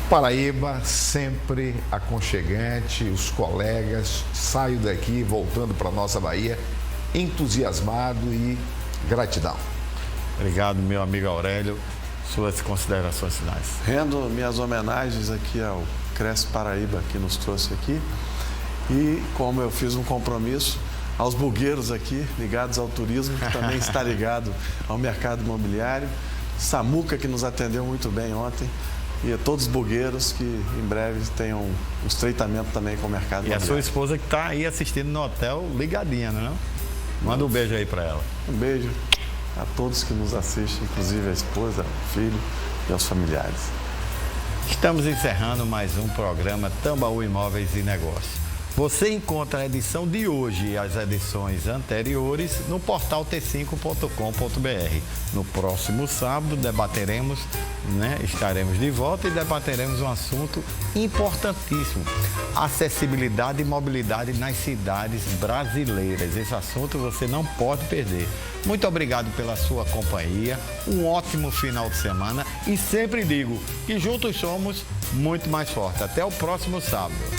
Paraíba, sempre aconchegante, os colegas, saio daqui voltando para a nossa Bahia, entusiasmado e gratidão. Obrigado, meu amigo Aurélio, suas considerações finais. Rendo minhas homenagens aqui ao Cresce Paraíba, que nos trouxe aqui, e como eu fiz um compromisso, aos bugueiros aqui, ligados ao turismo, que também está ligado ao mercado imobiliário, Samuca, que nos atendeu muito bem ontem, e a todos os bugueiros que em breve tenham um estreitamento também com o mercado imobiliário. E a sua esposa que está aí assistindo no hotel, ligadinha, não é? Manda um beijo aí para ela. Um beijo a todos que nos assistem, inclusive a esposa, o filho e aos familiares. Estamos encerrando mais um programa Tambaú Imóveis e Negócios. Você encontra a edição de hoje e as edições anteriores no portal t5.com.br. No próximo sábado debateremos, estaremos de volta e debateremos um assunto importantíssimo: acessibilidade e mobilidade nas cidades brasileiras. Esse assunto você não pode perder. Muito obrigado pela sua companhia, um ótimo final de semana e sempre digo que juntos somos muito mais fortes. Até o próximo sábado.